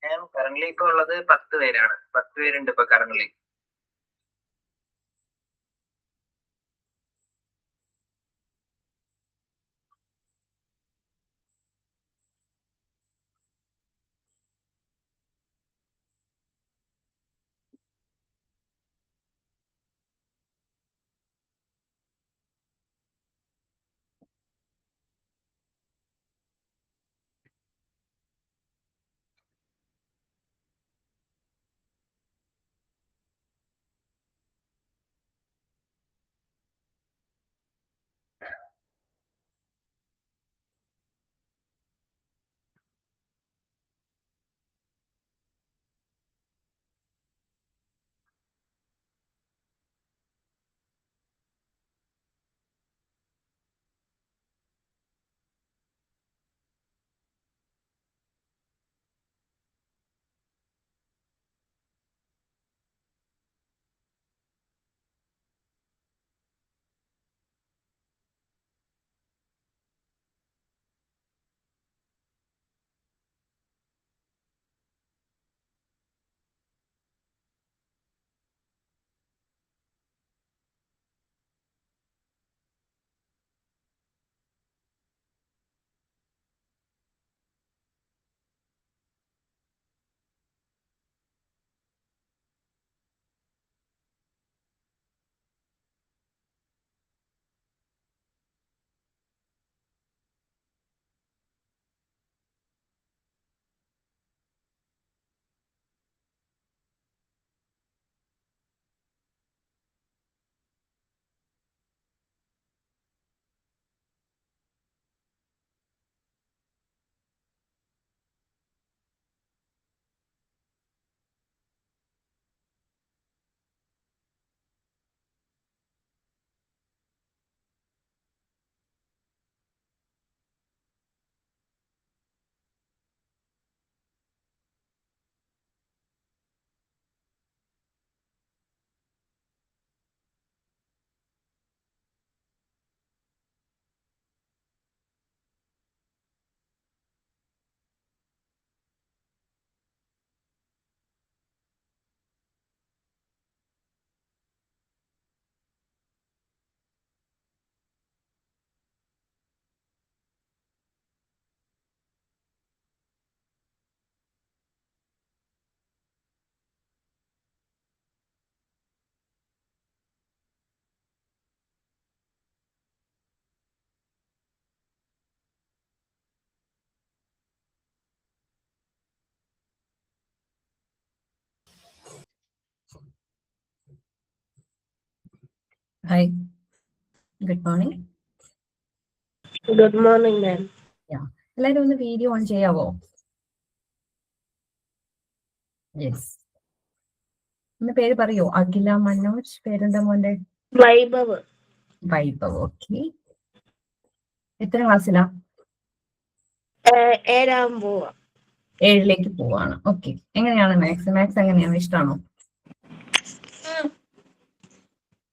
ഞാൻ കറന്റ് ഇപ്പൊ ഉള്ളത് 10 പേരാണ്. 10 പേരുണ്ട് ഇപ്പൊ current. Hi. Good morning. Good morning, ma'am. Yeah. എല്ലാവരും ഒന്ന് വീഡിയോ ഓൺ ചെയ്യാവോ? യെസ്. എന്റെ പേര് പറയോ? അഖില മനോജ്. പേരെന്താ മോന്റെ? വൈഭവ്. വൈഭവ്. ഓക്കെ. എത്ര ക്ലാസ്സിലാ? 7-ാം പോവാ. 7ലേക്ക് പോവാണ്. ഓക്കെ. എങ്ങനെയാണ് മാത്സ്? മാത്സ് എങ്ങനെയാണ്? ഇഷ്ടമാണോ?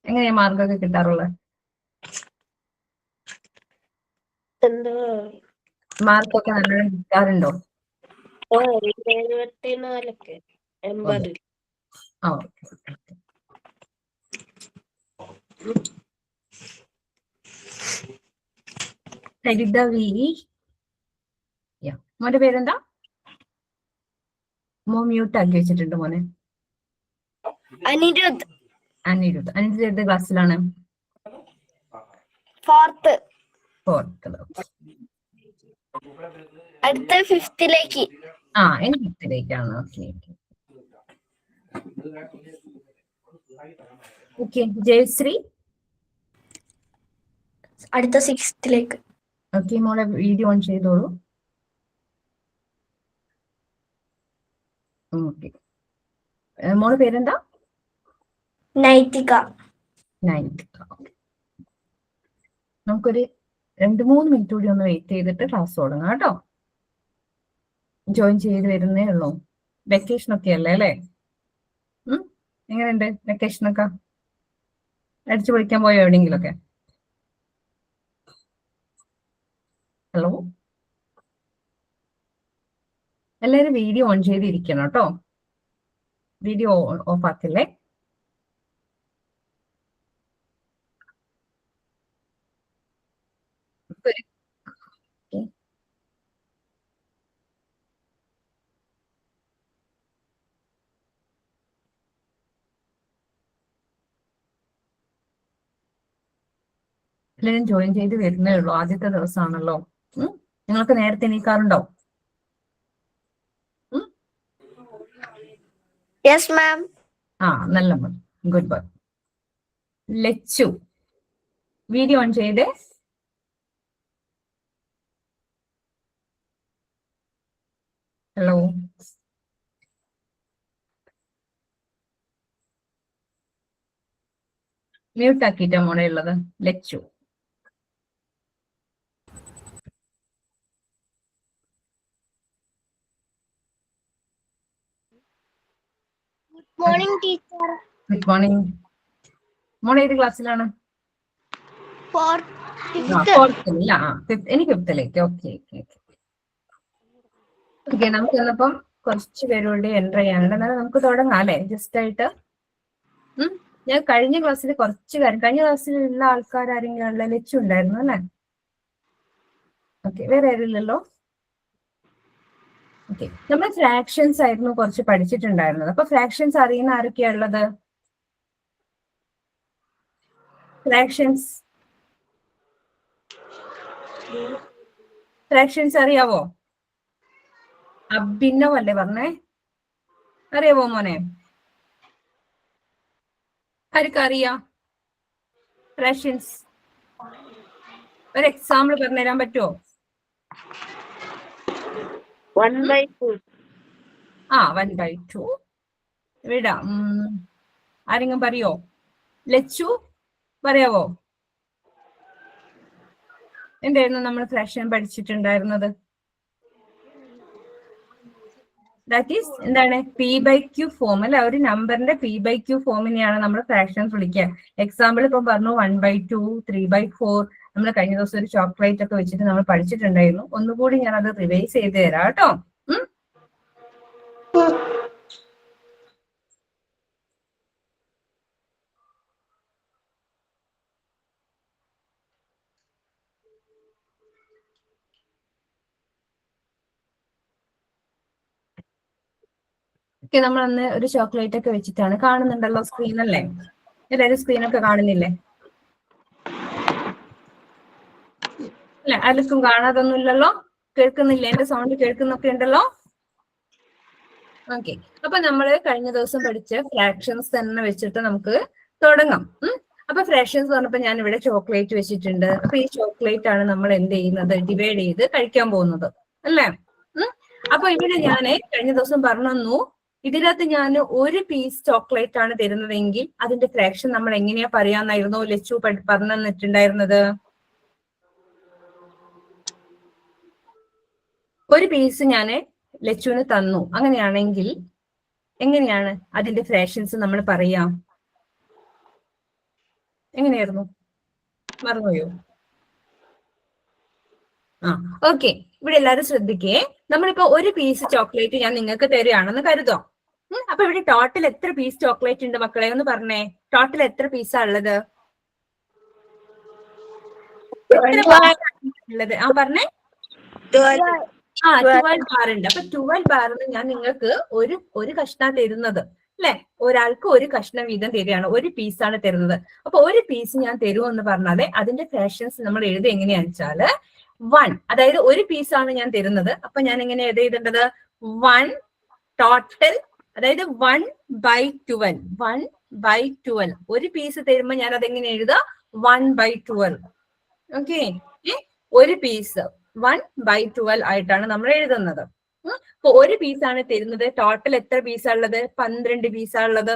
എങ്ങനെയാ മാർക്കൊക്കെ കിട്ടാറുള്ളത്? എന്തോ മാർക്കൊക്കെ നല്ലോണം കിട്ടാറുണ്ടോ? 74 80. ആ, ഓക്കെ. ഹരിത വി. മോന്റെ പേരെന്താ? മോ മ്യൂട്ട് ആക്കി വെച്ചിട്ടുണ്ട് മോനെ. അനിരുദ്ധ്. അനിരുദ്ധ്. അനിരുദ്ധ് ഏത് ക്ലാസ്സിലാണ്? 4th. അടുത്ത 5th-ലേക്ക്. ഇനി 5th-ലേക്കാണ്. ഓക്കെ. ജയശ്രീ അടുത്ത 6th-ലേക്ക്. ഓക്കെ. മോളെ വീഡിയോ ഓൺ ചെയ്തോളൂ. ഓക്കെ. മോളെ പേരെന്താ? നൈതിക. നമുക്കൊരു 2-3 മിനിറ്റ് കൂടി ഒന്ന് വെയിറ്റ് ചെയ്തിട്ട് ക്ലാസ് തുടങ്ങാം കേട്ടോ. ജോയിൻ ചെയ്ത് വരുന്നേ ഉള്ളൂ. വെക്കേഷൻ ഒക്കെ അല്ലേ അല്ലേ? എങ്ങനെയുണ്ട് വെക്കേഷനൊക്കെ? അടിച്ചു പൊളിക്കാൻ പോയോ എവിടെയെങ്കിലൊക്കെ? ഹലോ. എല്ലാവരും വീഡിയോ ഓൺ ചെയ്തിരിക്കണം കേട്ടോ. വീഡിയോ ഓഫ് ആക്കില്ലേ. എല്ലാവരും ജോയിൻ ചെയ്ത് വരുന്നേ ഉള്ളൂ. ആദ്യത്തെ ദിവസമാണല്ലോ. നിങ്ങൾക്ക് നേരത്തെ എണീക്കാറുണ്ടോ? Yes ma'am. നല്ല മതി. Good bye. Lachu video on ചെയ്തേ. ഹലോ, മ്യൂട്ട് ആക്കിയിട്ടാ മോളെ ഉള്ളത്. Lachu morning teacher. Good morning. മോളെ ഏത് ക്ലാസ്സിലാണ്? എനിക്ക് ഫിഫ്ത്തിലേക്ക്. Okay okay. നമുക്ക് ഇന്നിപ്പം കുറച്ച് പേരോട് എൻ്റർ ചെയ്യാനുണ്ട്. എന്നാലും നമുക്ക് തുടങ്ങാം അല്ലെ? ജസ്റ്റ് ആയിട്ട്. ഞാൻ കഴിഞ്ഞ ക്ലാസ്സിൽ കുറച്ച് കാര്യം, കഴിഞ്ഞ ക്ലാസ്സിലുള്ള ആൾക്കാർ ആരെങ്കിലും ഉള്ള ലച്ചു ഉണ്ടായിരുന്നു അല്ലെ? ഓക്കെ, വേറെ ആരില്ലല്ലോ. ഓക്കെ, നമ്മൾ ഫ്രാക്ഷൻസ് ആയിരുന്നു കുറച്ച് പഠിച്ചിട്ടുണ്ടായിരുന്നത്. അപ്പൊ ഫ്രാക്ഷൻസ് അറിയുന്ന ആരൊക്കെയാ ഉള്ളത്? ഫ്രാക്ഷൻസ് അറിയാവോ? അഭിനവ് അല്ലേ പറഞ്ഞേ? അറിയാവോ മോനെ? ആർക്കും അറിയാം ഫ്രാക്ഷൻസ്? ഒരു എക്സാമ്പിൾ പറഞ്ഞുതരാൻ പറ്റുമോ? 1/2. 1/2 വിടാ. ആരെങ്കിലും പറയോ? ലച്ചു പറയാവോ? എന്തായിരുന്നു നമ്മൾ ഫ്രാക്ഷൻ പഠിച്ചിട്ടുണ്ടായിരുന്നത്? ദാറ്റ് ഈസ് എന്താണ്? P/Q ഫോം അല്ലെ? ഒരു നമ്പറിന്റെ P/Q ഫോമിനെയാണ് നമ്മൾ ഫ്രാക്ഷൻസ് വിളിക്കുക. എക്സാമ്പിൾ ഇപ്പം പറഞ്ഞു 1/2, 3/4. നമ്മൾ കഴിഞ്ഞ ദിവസം ഒരു ചോക്ലേറ്റ് ഒക്കെ വെച്ചിട്ട് നമ്മൾ പഠിച്ചിട്ടുണ്ടായിരുന്നു. ഒന്നുകൂടി ഞാൻ അത് റിവൈസ് ചെയ്ത് തരാം കേട്ടോ. നമ്മൾ അന്ന് ഒരു ചോക്ലേറ്റ് ഒക്കെ വെച്ചിട്ടാണ്. കാണുന്നുണ്ടല്ലോ സ്ക്രീൻ അല്ലേ? എല്ലാവരും സ്ക്രീനൊക്കെ കാണുന്നില്ലേ? അല്ലെ? ആർക്കും കാണാതൊന്നും ഇല്ലല്ലോ? കേൾക്കുന്നില്ല? എന്റെ സൗണ്ട് കേൾക്കുന്നൊക്കെ ഉണ്ടല്ലോ? ഓക്കെ, അപ്പൊ നമ്മള് കഴിഞ്ഞ ദിവസം പഠിച്ച ഫ്രാക്ഷൻസ് തന്നെ വെച്ചിട്ട് നമുക്ക് തുടങ്ങാം. അപ്പൊ ഫ്രാക്ഷൻസ് പറഞ്ഞപ്പോ ഞാൻ ഇവിടെ ചോക്ലേറ്റ് വെച്ചിട്ടുണ്ട്. അപ്പൊ ഈ ചോക്ലേറ്റ് ആണ് നമ്മൾ എന്ത് ചെയ്യുന്നത്? ഡിവൈഡ് ചെയ്ത് കഴിക്കാൻ പോകുന്നത് അല്ലേ? അപ്പൊ ഇവിടെ ഞാൻ കഴിഞ്ഞ ദിവസം പറഞ്ഞു, ഇതിനകത്ത് ഞാൻ ഒരു പീസ് ചോക്ലേറ്റ് ആണ് തരുന്നതെങ്കിൽ അതിന്റെ ഫ്രാക്ഷൻ നമ്മൾ എങ്ങനെയാ പറയാന്നായിരുന്നു ലച്ചു പറഞ്ഞു തന്നിട്ടുണ്ടായിരുന്നത്? ഒരു പീസ് ഞാൻ ലച്ചുവിന് തന്നു. അങ്ങനെയാണെങ്കിൽ എങ്ങനെയാണ് അതിന്റെ ഫ്രാക്ഷൻസ് നമ്മൾ പറയാം? എങ്ങനെയായിരുന്നു? മറന്നുപോയോ? ഓക്കെ, ഇവിടെ എല്ലാവരും ശ്രദ്ധിക്കേ. നമ്മളിപ്പോ ഒരു പീസ് ചോക്ലേറ്റ് ഞാൻ നിങ്ങൾക്ക് തരികയാണെന്ന് കരുതോ. അപ്പൊ ഇവിടെ ടോട്ടൽ എത്ര പീസ് ചോക്ലേറ്റ് ഉണ്ട് മക്കളെ? ഒന്ന് പറഞ്ഞേ, ടോട്ടൽ എത്ര പീസാ ഉള്ളത്? ഉള്ളത് പറഞ്ഞേ. 12 ബാർ ഉണ്ട്. അപ്പൊ 12 ബാറിന് ഞാൻ നിങ്ങൾക്ക് ഒരു കഷ്ണം തരുന്നത് അല്ലെ? ഒരാൾക്ക് ഒരു കഷ്ണം വീതം തരികയാണ്. ഒരു പീസാണ് തരുന്നത്. അപ്പൊ ഒരു പീസ് ഞാൻ തരുമെന്ന് പറഞ്ഞാല് അതിന്റെ ഫ്രാക്ഷൻസ് നമ്മൾ എഴുതി എങ്ങനെയാണെന്ന് വെച്ചാല് 1, അതായത് ഒരു പീസാണ് ഞാൻ തരുന്നത്. അപ്പൊ ഞാൻ എങ്ങനെ എഴുതേണ്ടത്? 1 ടോട്ടൽ, അതായത് 1/12. 1/12 ഒരു പീസ് തരുമ്പോ ഞാൻ അതെങ്ങനെ എഴുതാ? 1/12. ഓക്കെ, ഒരു പീസ് 1/12 ആയിട്ടാണ് നമ്മൾ എഴുതുന്നത്. അപ്പൊ ഒരു പീസാണ് തരുന്നത്. ടോട്ടൽ എത്ര പീസാ ഉള്ളത്? 12 പീസാ ഉള്ളത്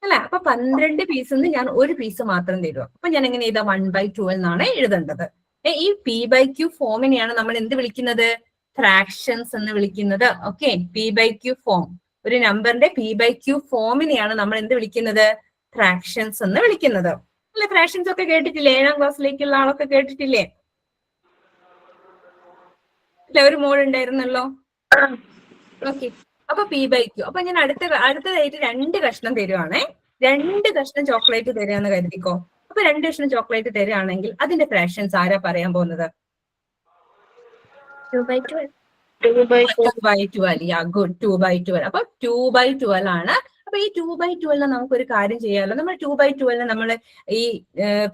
അല്ലെ? അപ്പൊ 12 പീസിന്ന് ഞാൻ ഒരു പീസ് മാത്രം തരുക. അപ്പൊ ഞാൻ എങ്ങനെ എഴുതാ? 1/12 എന്നാണ് എഴുതേണ്ടത്. ഈ P/Q ഫോമിനെയാണ് നമ്മൾ എന്ത് വിളിക്കുന്നത്? ഫ്രാക്ഷൻസ് എന്ന് വിളിക്കുന്നത്. ഓക്കെ, P/Q ഫോം, ഒരു നമ്പറിന്റെ P/Q ഫോമിനെയാണ് നമ്മൾ എന്ത് വിളിക്കുന്നത്? ഫ്രാക്ഷൻസ് എന്ന് വിളിക്കുന്നത് അല്ലെ? ഫ്രാക്ഷൻസ് ഒക്കെ കേട്ടിട്ടില്ലേ? 7ാം ക്ലാസ്സിലേക്കുള്ള ആളൊക്കെ കേട്ടിട്ടില്ലേ? ഒരു മോൾ ഉണ്ടായിരുന്നല്ലോ. ഓക്കെ, അപ്പൊ P/Q. അപ്പൊ ഞാൻ അടുത്തതായിട്ട് 2 കഷ്ണം തരുവാണേ. 2 കഷ്ണം ചോക്ലേറ്റ് തരാന്ന് കരുതിക്കോ. അപ്പൊ 2 കഷ്ണം ചോക്ലേറ്റ് തരുവാണെങ്കിൽ അതിന്റെ ഫ്രാക്ഷൻസ് ആരാ പറയാൻ പോകുന്നത്? 2/12. 2/12. യാ, ഗുഡ്. 2/12. അപ്പൊ 2/12 ആണ്. അപ്പൊ ഈ 2/12 നമുക്കൊരു കാര്യം ചെയ്യാമല്ലോ. നമ്മൾ 2/12 നമ്മൾ ഈ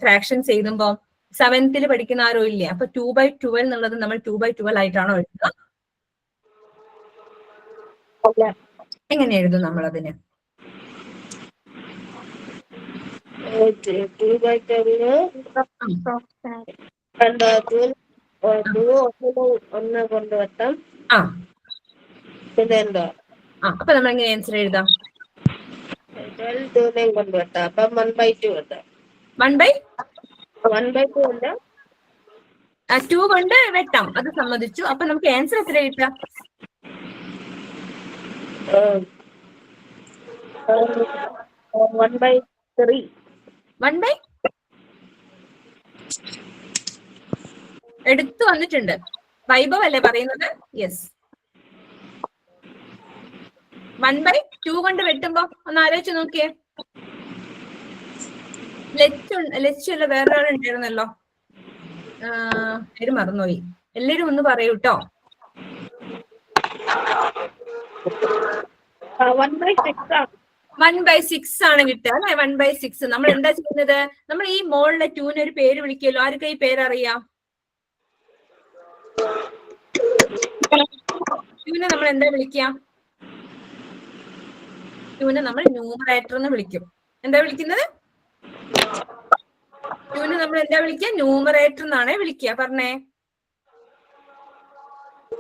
ഫ്രാക്ഷൻസ് എഴുതുമ്പോൾ 7th പഠിക്കുന്ന ആരോ ഇല്ലേ? അപ്പൊ 2/12 എന്നുള്ളത് നമ്മൾ 2/12 ആയിട്ടാണോ എഴുതുക? എങ്ങനെ എഴുതും നമ്മൾ അതിന്? 1 കൊണ്ടുവെട്ടാം. അപ്പൊ നമ്മൾ എങ്ങനെ ആൻസർ എഴുതാം? 12 കൊണ്ടുവെട്ടാം. അപ്പം 1/2 കിട്ടാം. 1/2 കൊണ്ട് 2 കൊണ്ട് വെട്ടാം, അത് സമ്മതിച്ചു. അപ്പൊ നമുക്ക് ആൻസർ എത്ര കിട്ടാം? 1/3. 1/, എടുത്തു വന്നിട്ടുണ്ട്. വൈഭവ് അല്ലേ പറയുന്നത്? യെസ്. 1/2 കൊണ്ട് വെട്ടുമ്പോ ഒന്ന് ആലോചിച്ച് നോക്കിയേ. ലച്ചുള്ള വേറൊരാളുണ്ടായിരുന്നല്ലോ, പേര് മറന്നുപോയി. എല്ലാരും ഒന്ന് പറയൂ കേട്ടോ. 1/6 ആണ് കിട്ടുക അല്ലെ? 1/6. നമ്മൾ എന്താ ചെയ്യുന്നത്? നമ്മൾ ഈ മോളിലെ 2ന് ഒരു പേര് വിളിക്കുമല്ലോ. ആർക്കാ ഈ പേരറിയാം? 2നെ നമ്മൾ എന്താ വിളിക്കുക? 2നെ നമ്മൾ ന്യൂമറേറ്റർ എന്ന് വിളിക്കും. എന്താ വിളിക്കുന്നത്? 2നെ നമ്മൾ എന്താ വിളിക്കുക? ന്യൂമറേറ്റർ എന്നാണ് വിളിക്കുക. പറഞ്ഞേ,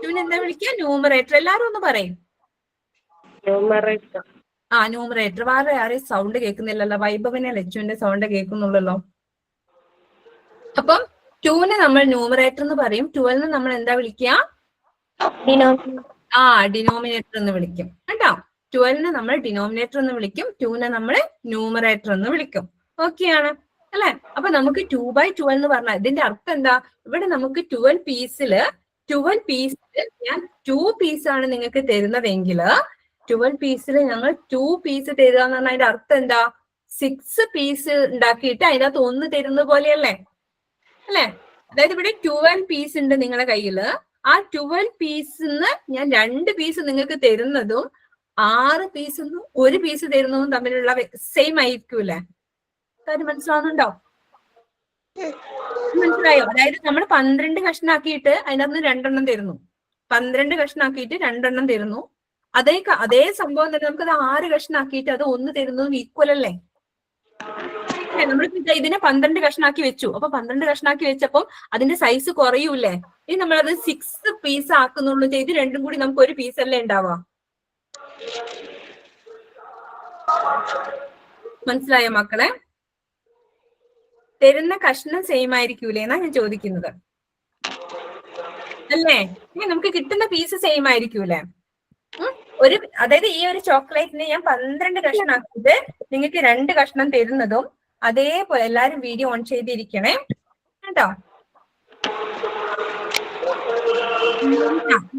2നെ എന്താ വിളിക്കുക? ന്യൂമറേറ്റർ. എല്ലാരും ഒന്ന് പറയും. ന്യൂമറേറ്റർ. വേറെ ആരെയും സൗണ്ട് കേൾക്കുന്നില്ലല്ലോ. വൈഭവിനെ ലച്ചുവിന്റെ സൗണ്ട് കേൾക്കുന്നുള്ളല്ലോ. അപ്പം 2നെ നമ്മൾ ന്യൂമറേറ്റർ എന്ന് പറയും. 12നെ നമ്മൾ എന്താ വിളിക്കുക? ഡിനോമിനേറ്റർ എന്ന് വിളിക്കും കേട്ടോ. 12നെ നമ്മൾ ഡിനോമിനേറ്റർ എന്ന് വിളിക്കും. 2നെ നമ്മൾ ന്യൂമറേറ്റർ എന്ന് വിളിക്കും. ഓക്കെ ആണ് അല്ലെ? അപ്പൊ നമുക്ക് 2/12 എന്ന് പറഞ്ഞാൽ ഇതിന്റെ അർത്ഥം എന്താ? ഇവിടെ നമുക്ക് 12 പീസിൽ ഞാൻ 2 പീസാണ് നിങ്ങൾക്ക് തരുന്നതെങ്കിൽ 12 പീസിൽ ഞങ്ങൾ 2 പീസ് തരിക എന്ന് പറഞ്ഞാൽ അതിന്റെ അർത്ഥം എന്താ? 6 പീസ് ഉണ്ടാക്കിയിട്ട് അതിനകത്ത് 1 തരുന്നത് പോലെയല്ലേ? അല്ലെ? അതായത് ഇവിടെ 12 പീസ് ഉണ്ട് നിങ്ങളുടെ കയ്യിൽ. ആ 12 പീസിന്ന് ഞാൻ 2 പീസ് നിങ്ങൾക്ക് തരുന്നതും 6 പീസിന്ന് 1 പീസ് തരുന്നതും തമ്മിലുള്ള സെയിം ആയിരിക്കൂലേ? കാര്യം മനസ്സിലാവുന്നുണ്ടോ? മനസ്സിലായോ? അതായത് നമ്മൾ 12 കഷ്ണാക്കിയിട്ട് അതിനകത്ത് 2 എണ്ണം തരുന്നു. 12 കഷ്ണാക്കിയിട്ട് 2 എണ്ണം തരുന്നു. അതേ സംഭവം തന്നെ നമുക്കത് 6 കഷ്ണാക്കിയിട്ട് അത് 1 തരുന്നതും ഈക്വൽ അല്ലേ? നമ്മൾ ഇതിനെ 12 കഷ്ണാക്കി വെച്ചു. അപ്പൊ 12 കഷ്ണാക്കി വെച്ചപ്പോ അതിന്റെ സൈസ് കുറയൂലേ? ഇനി നമ്മളത് 6 പീസ് ആക്കുന്നുള്ളൂ. ഇത് രണ്ടും കൂടി നമുക്ക് 1 പീസ് അല്ലേ ഉണ്ടാവാ? മനസ്സിലായോ മക്കളെ? തരുന്ന കഷ്ണം സെയിം ആയിരിക്കൂലേ എന്നാ ഞാൻ ചോദിക്കുന്നത്. അല്ലേ? നമുക്ക് കിട്ടുന്ന പീസ് സെയിം ആയിരിക്കൂലേ? അതായത് ഈ ഒരു ചോക്ലേറ്റിനെ ഞാൻ 12 കഷ്ണം ആക്കിയിട്ട് നിങ്ങൾക്ക് 2 കഷ്ണം തരുന്നതും അതേപോലെ. എല്ലാരും വീഡിയോ ഓൺ ചെയ്തിരിക്കണേ കേട്ടോ.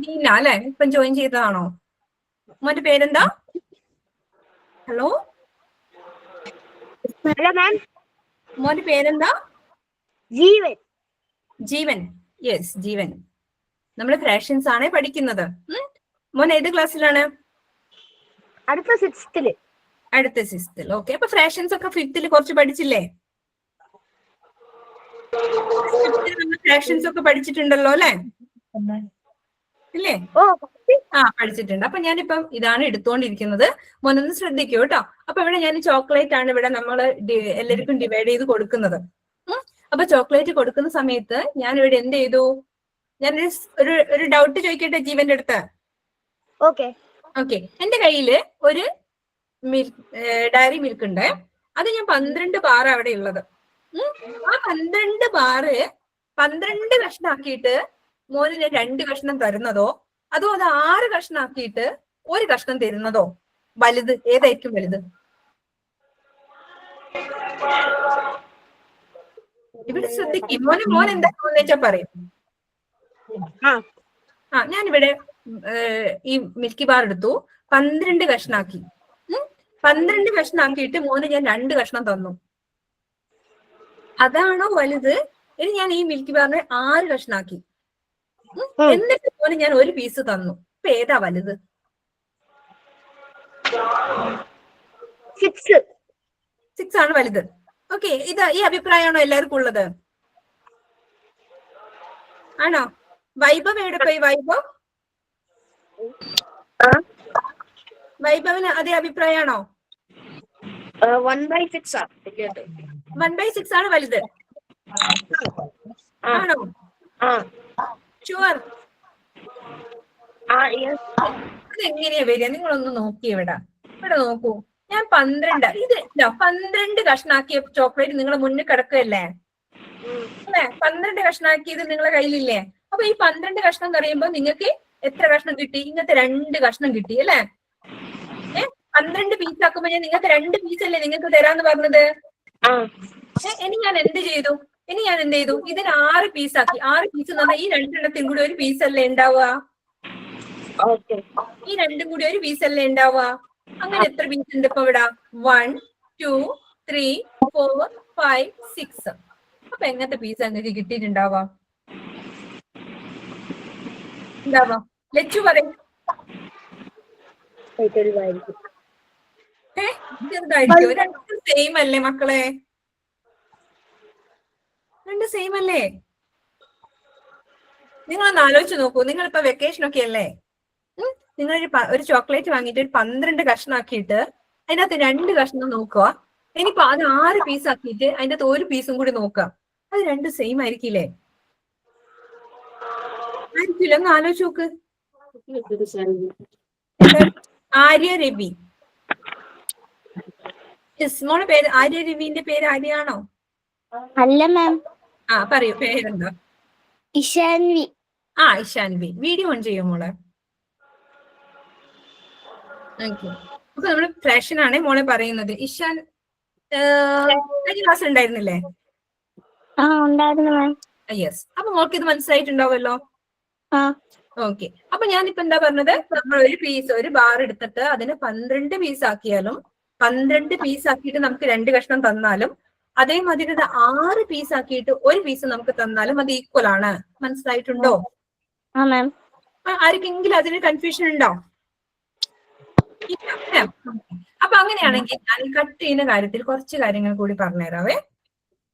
നീന അല്ലെ? ഇപ്പം ജോയിൻ ചെയ്തതാണോ? മോന്റെ പേരെന്താ? ഹലോ, മോന്റെ പേരെന്താ? ജീവൻ. യെസ്, ജീവൻ. നമ്മള് ഫ്രാക്ഷൻസ് ആണ് പഠിക്കുന്നത്. മോൻ ഏത് ക്ലാസ്സിലാണ്? അടുത്ത 6th. ഓക്കെ. അപ്പൊ ഫ്രാക്ഷൻസ് ഒക്കെ 5th കുറച്ച് പഠിച്ചില്ലേ? ഫ്രാക്ഷൻസ് ഒക്കെ പഠിച്ചിട്ടുണ്ടല്ലോ അല്ലെ? ഇല്ലേ? പഠിച്ചിട്ടുണ്ട്. അപ്പൊ ഞാനിപ്പം ഇതാണ് എടുത്തുകൊണ്ടിരിക്കുന്നത്. മോനൊന്ന് ശ്രദ്ധിക്കൂ കേട്ടോ. അപ്പൊ ഇവിടെ ഞാൻ ചോക്ലേറ്റ് ആണ് ഇവിടെ നമ്മൾ എല്ലാവർക്കും ഡിവൈഡ് ചെയ്ത് കൊടുക്കുന്നത്. അപ്പൊ ചോക്ലേറ്റ് കൊടുക്കുന്ന സമയത്ത് ഞാൻ ഇവിടെ എന്ത് ചെയ്തു? ഞാൻ ഒരു ഡൗട്ട് ചോദിക്കട്ടെ ജീവന്റെ അടുത്ത്? ഓക്കെ. എന്റെ കയ്യില് ഒരു ഡയറി മിൽക്ക് ഉണ്ട്. അത് ഞാൻ 12 ബാർ അവിടെ ഉള്ളത്. ആ 12 ബാറ് 12 കഷ്ണാക്കിയിട്ട് മോനിന് 2 കഷ്ണം തരുന്നതോ അതോ അത് 6 കഷ്ണാക്കിയിട്ട് 1 കഷ്ണം തരുന്നതോ വലുത് ഏതായിരിക്കും വലുത്? ഇവിടെ ശ്രദ്ധിക്കും. മോൻ എന്താ തോന്നിച്ചാ പറയും. ഞാനിവിടെ ഈ മിൽക്കി ബാർ എടുത്തു, 12 കഷ്ണാക്കി. 12 കഷ്ണാക്കിയിട്ട് മോന് ഞാൻ 2 കഷ്ണം തന്നു. അതാണോ വലുത്? ഇനി ഞാൻ ഈ മിൽക്കി ബാറിനെ 6 കഷ്ണാക്കി, എന്നിട്ട് മോന് ഞാൻ 1 പീസ് തന്നു. ഇപ്പൊ ഏതാ വലുത്? 6 ആണ് വലുത്. ഓക്കെ, ഈ അഭിപ്രായമാണോ എല്ലാവർക്കും ഉള്ളത്? ആണോ? വൈഭവ് എവിടെ പോയി? വൈഭവിന് അതേ അഭിപ്രായമാണോ? 1/6 1/6 ആണ് വലുത്. ആണോ? ഷുവർ? അതെങ്ങനെയാ വരിക? നിങ്ങളൊന്ന് നോക്കി ഇവിടെ നോക്കൂ. ഞാൻ 12 കഷ്ണാക്കിയ ചോക്ലേറ്റ് നിങ്ങളുടെ മുന്നിൽ കിടക്കുകയല്ലേ അല്ലെ? 12 കഷ്ണാക്കിയത് നിങ്ങളുടെ കയ്യിലില്ലേ? അപ്പൊ ഈ 12 കഷ്ണം പറയുമ്പോ നിങ്ങൾക്ക് എത്ര കഷ്ണം കിട്ടി? ഇങ്ങനത്തെ 2 കഷ്ണം കിട്ടി അല്ലെ? 12 പീസ് ആക്കുമ്പോ ഞാൻ നിങ്ങൾക്ക് 2 പീസ് അല്ലേ നിങ്ങൾക്ക് തരാന്ന് പറഞ്ഞത്? ഇനി ഞാൻ എന്ത് ചെയ്തു? ഇതിന് 6 പീസാക്കി. 6 പീസ് എന്ന് പറഞ്ഞാൽ ഈ 2 കൂടി 1 പീസ് അല്ലേ ഉണ്ടാവുക? ഈ 2 കൂടി 1 പീസ് അല്ലേ ഉണ്ടാവുക? അങ്ങനെ എത്ര പീസ് ഉണ്ട് ഇപ്പൊ ഇവിടെ? 1 2 3 4 5 6. അപ്പൊ എങ്ങനത്തെ പീസ് നിങ്ങൾക്ക് കിട്ടിയിട്ടുണ്ടാവാ? ലച്ചു പറയും. ചെറുതായിരിക്കും. 2 സെയിം അല്ലേ മക്കളെ? 2 സെയിം അല്ലേ? നിങ്ങളൊന്ന് ആലോചിച്ച് നോക്കൂ. നിങ്ങളിപ്പോ വെക്കേഷൻ ഒക്കെ അല്ലേ? ഒരു ചോക്ലേറ്റ് വാങ്ങിയിട്ട് ഒരു 12 കഷ്ണാക്കിയിട്ട് അതിനകത്ത് 2 കഷ്ണം നോക്കുക. ഇനിയിപ്പോ അത് 6 പീസ് ആക്കിയിട്ട് അതിന്റെ അകത്ത് 1 പീസും കൂടി നോക്കുക. അത് 2 സെയിം ആയിരിക്കില്ലേ? ആയിരിക്കില്ല. ഒന്ന് ആലോചിച്ച് നോക്ക്. ആര്യ രവി. മോളെ പേര് ആര്യ രവിന്റെ പേര് ആര്യാണോ? അല്ല മാം. പറയൂ, പേരെന്താ? ഇഷാൻവി. ഇഷാൻവി. വീഡിയോ ഓൺ ചെയ്യോ മോളെ? ഓക്കെ. അപ്പൊ നമ്മള് ഫ്ലാഷൻ ആണ് മോളെ പറയുന്നത്. ഇഷാൻ കഴിഞ്ഞ ക്ലാസ് ഉണ്ടായിരുന്നില്ലേ? ഉണ്ടായിരുന്നു മാം. യെസ്. അപ്പൊ മോൾക്ക് ഇത് മനസ്സിലായിട്ടുണ്ടാവുമല്ലോ. ഓക്കെ. അപ്പൊ ഞാനിപ്പോ എന്താ പറഞ്ഞത്? നമ്മൾ ഒരു ബാർ എടുത്തിട്ട് അതിന് 12 പീസ് ആക്കിയാലും 12 പീസ് ആക്കിയിട്ട് നമുക്ക് 2 കഷ്ണം തന്നാലും അതേമാതിരി 6 പീസ് ആക്കിയിട്ട് 1 പീസ് നമുക്ക് തന്നാലും അത് ഈക്വൽ ആണ്. മനസ്സിലായിട്ടുണ്ടോ? ആർക്കെങ്കിലും അതിന് കൺഫ്യൂഷൻ ഉണ്ടോ? അപ്പൊ അങ്ങനെയാണെങ്കിൽ ഞാൻ കട്ട് ചെയ്യുന്ന കാര്യത്തിൽ കുറച്ച് കാര്യങ്ങൾ കൂടി പറഞ്ഞുതരാവേ.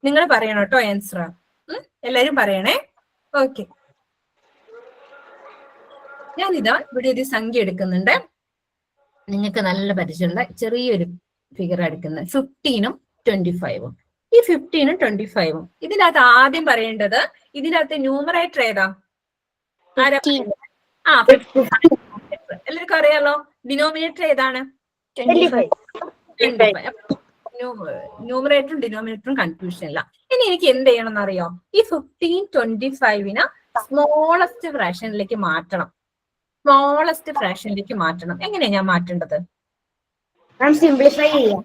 നിങ്ങൾ പറയണം കേട്ടോ ആൻസർ. എല്ലാരും പറയണേ. ഓക്കെ. ഞാനിതാ ഇവിടെ ഒരു സംഖ്യ എടുക്കുന്നുണ്ട്. നിങ്ങൾക്ക് നല്ല പരിചയമുള്ള ചെറിയൊരു ഫിഗർ എടുക്കുന്നത് 15ഉം 25ഉം. ഈ 15ഉം 25ഉം ഇതിനകത്ത് ആദ്യം പറയേണ്ടത്, ഇതിനകത്ത് ന്യൂമറേറ്റർ ഏതാ? എല്ലാവർക്കും അറിയാലോ. ഡിനോമിനേറ്റർ ഏതാണ്? 25. ന്യൂമറേറ്ററും ഡിനോമിനേറ്ററും കൺഫ്യൂഷൻ ഇല്ല. ഇനി എനിക്ക് എന്ത് ചെയ്യണം എന്നറിയോ? ഈ 15 25നെ സ്മോളസ്റ്റ് ഫ്രാക്ഷനിലേക്ക് മാറ്റണം. എങ്ങനെയാ ഞാൻ മാറ്റേണ്ടത്? സിംപ്ലിഫൈ ചെയ്യാം.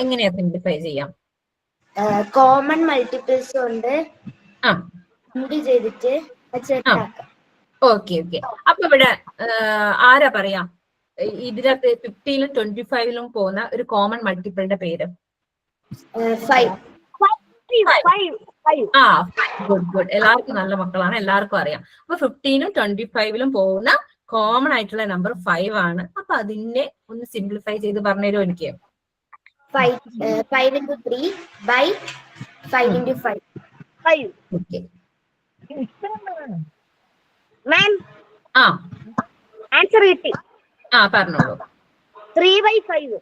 എങ്ങനെയാ സിംപ്ലിഫൈ ചെയ്യാം? കോമൺ മൾട്ടിപ്പിൾസ് കൊണ്ട് ചെയ്തിട്ട് ഓക്കെ. അപ്പൊ ഇവിടെ ആരാ പറയാ? ഇതിനകത്ത് 15ലും 25ലും പോകുന്ന ഒരു കോമൺ മൾട്ടിപ്പിളിന്റെ പേര്? ഗുഡ്. എല്ലാവർക്കും നല്ല മക്കളാണ്, എല്ലാവർക്കും അറിയാം. അപ്പൊ 15ലും 25ലും പോകുന്ന കോമൺ ആയിട്ടുള്ള നമ്പർ 5 ആണ്. അപ്പൊ അതിനെ ഒന്ന് സിംപ്ലിഫൈ ചെയ്ത് പറഞ്ഞുതരുമോ എനിക്ക്? 5 into 3 by 5 into 5. Okay. Ma'am. Answer കിട്ടി. പറഞ്ഞോളൂ. 3/5.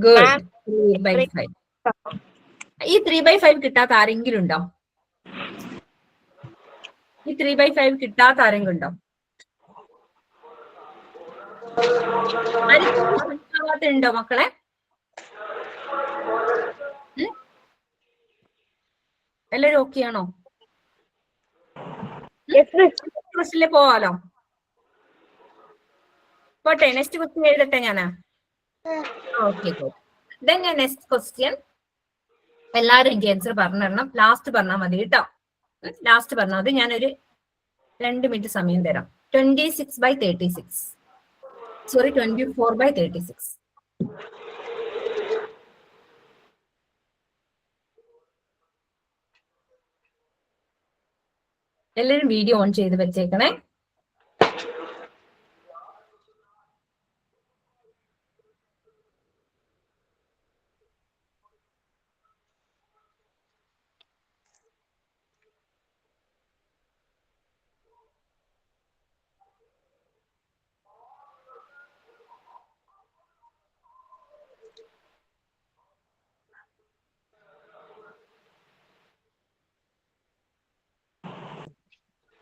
Good. 3/5. ഈ 3/5 കിട്ടാത്ത ആരെങ്കിലും ഉണ്ടോ? ഈ 3/5 കിട്ടാത്ത ആരെങ്കിലും ഉണ്ടോ? ഉണ്ടോ മക്കളെ? എല്ലാരും ഓക്കെ ആണോ? ക്വസ്റ്റിലെ പോവാലോ. പോട്ടെ, നെക്സ്റ്റ് ക്വസ്റ്റ്യൻ എഴുതട്ടെ ഞാനാ? ഓക്കെ. ദെൻ ഞാൻ നെക്സ്റ്റ് ക്വസ്റ്റ്യൻ എല്ലാവരും എനിക്ക് ആൻസർ പറഞ്ഞു തരണം. ലാസ്റ്റ് പറഞ്ഞാൽ മതി കേട്ടോ. ലാസ്റ്റ് പറഞ്ഞാൽ മതി. ഞാനൊരു 2 മിനിറ്റ് സമയം തരാം. 26/36. Sorry, 24/36. എല്ലാവരും വീഡിയോ ഓൺ ചെയ്ത് വെച്ചേക്കണേ.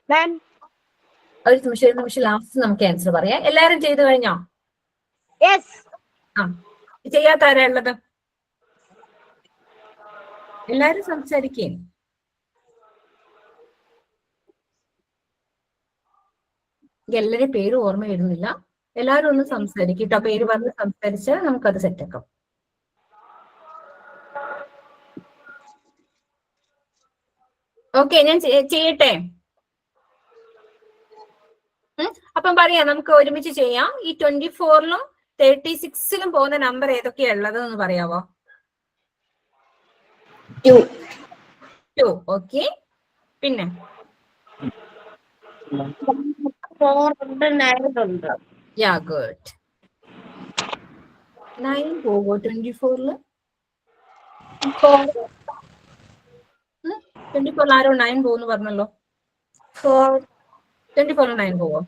മാം ഒരു നിമിഷം ലാസ്റ്റ് നമുക്ക് ആൻസർ പറയാം. എല്ലാരും ചെയ്തു കഴിഞ്ഞോ? യെസ്. ആ, ചെയ്യാത്ത ആരാ ഉള്ളത്? എല്ലാരും സംസാരിക്കേ. എല്ലാരും പേര് ഓർമ്മ വരുന്നില്ല. എല്ലാരും ഒന്ന് സംസാരിക്കും കേട്ടോ. പേര് പറഞ്ഞ് സംസാരിച്ചാൽ നമുക്കത് സെറ്റാക്കാം. ഓക്കെ, ഞാൻ ചെയ്യട്ടെ. അപ്പം പറയാം, നമുക്ക് ഒരുമിച്ച് ചെയ്യാം. ഈ 24-ലും 36-ലും പോകുന്ന നമ്പർ ഏതൊക്കെയാ ഉള്ളത് എന്ന് പറയാവോ? 2. ഓക്കെ, പിന്നെ 4 ഉണ്ട് 9 ഉണ്ട്. യാ, ഗുഡ്. 9 പോകോ 24-ല്? 24-ൽ ആരോ 9 പോകുന്നു പറഞ്ഞല്ലോ. 24-ൽ 9 പോവോ?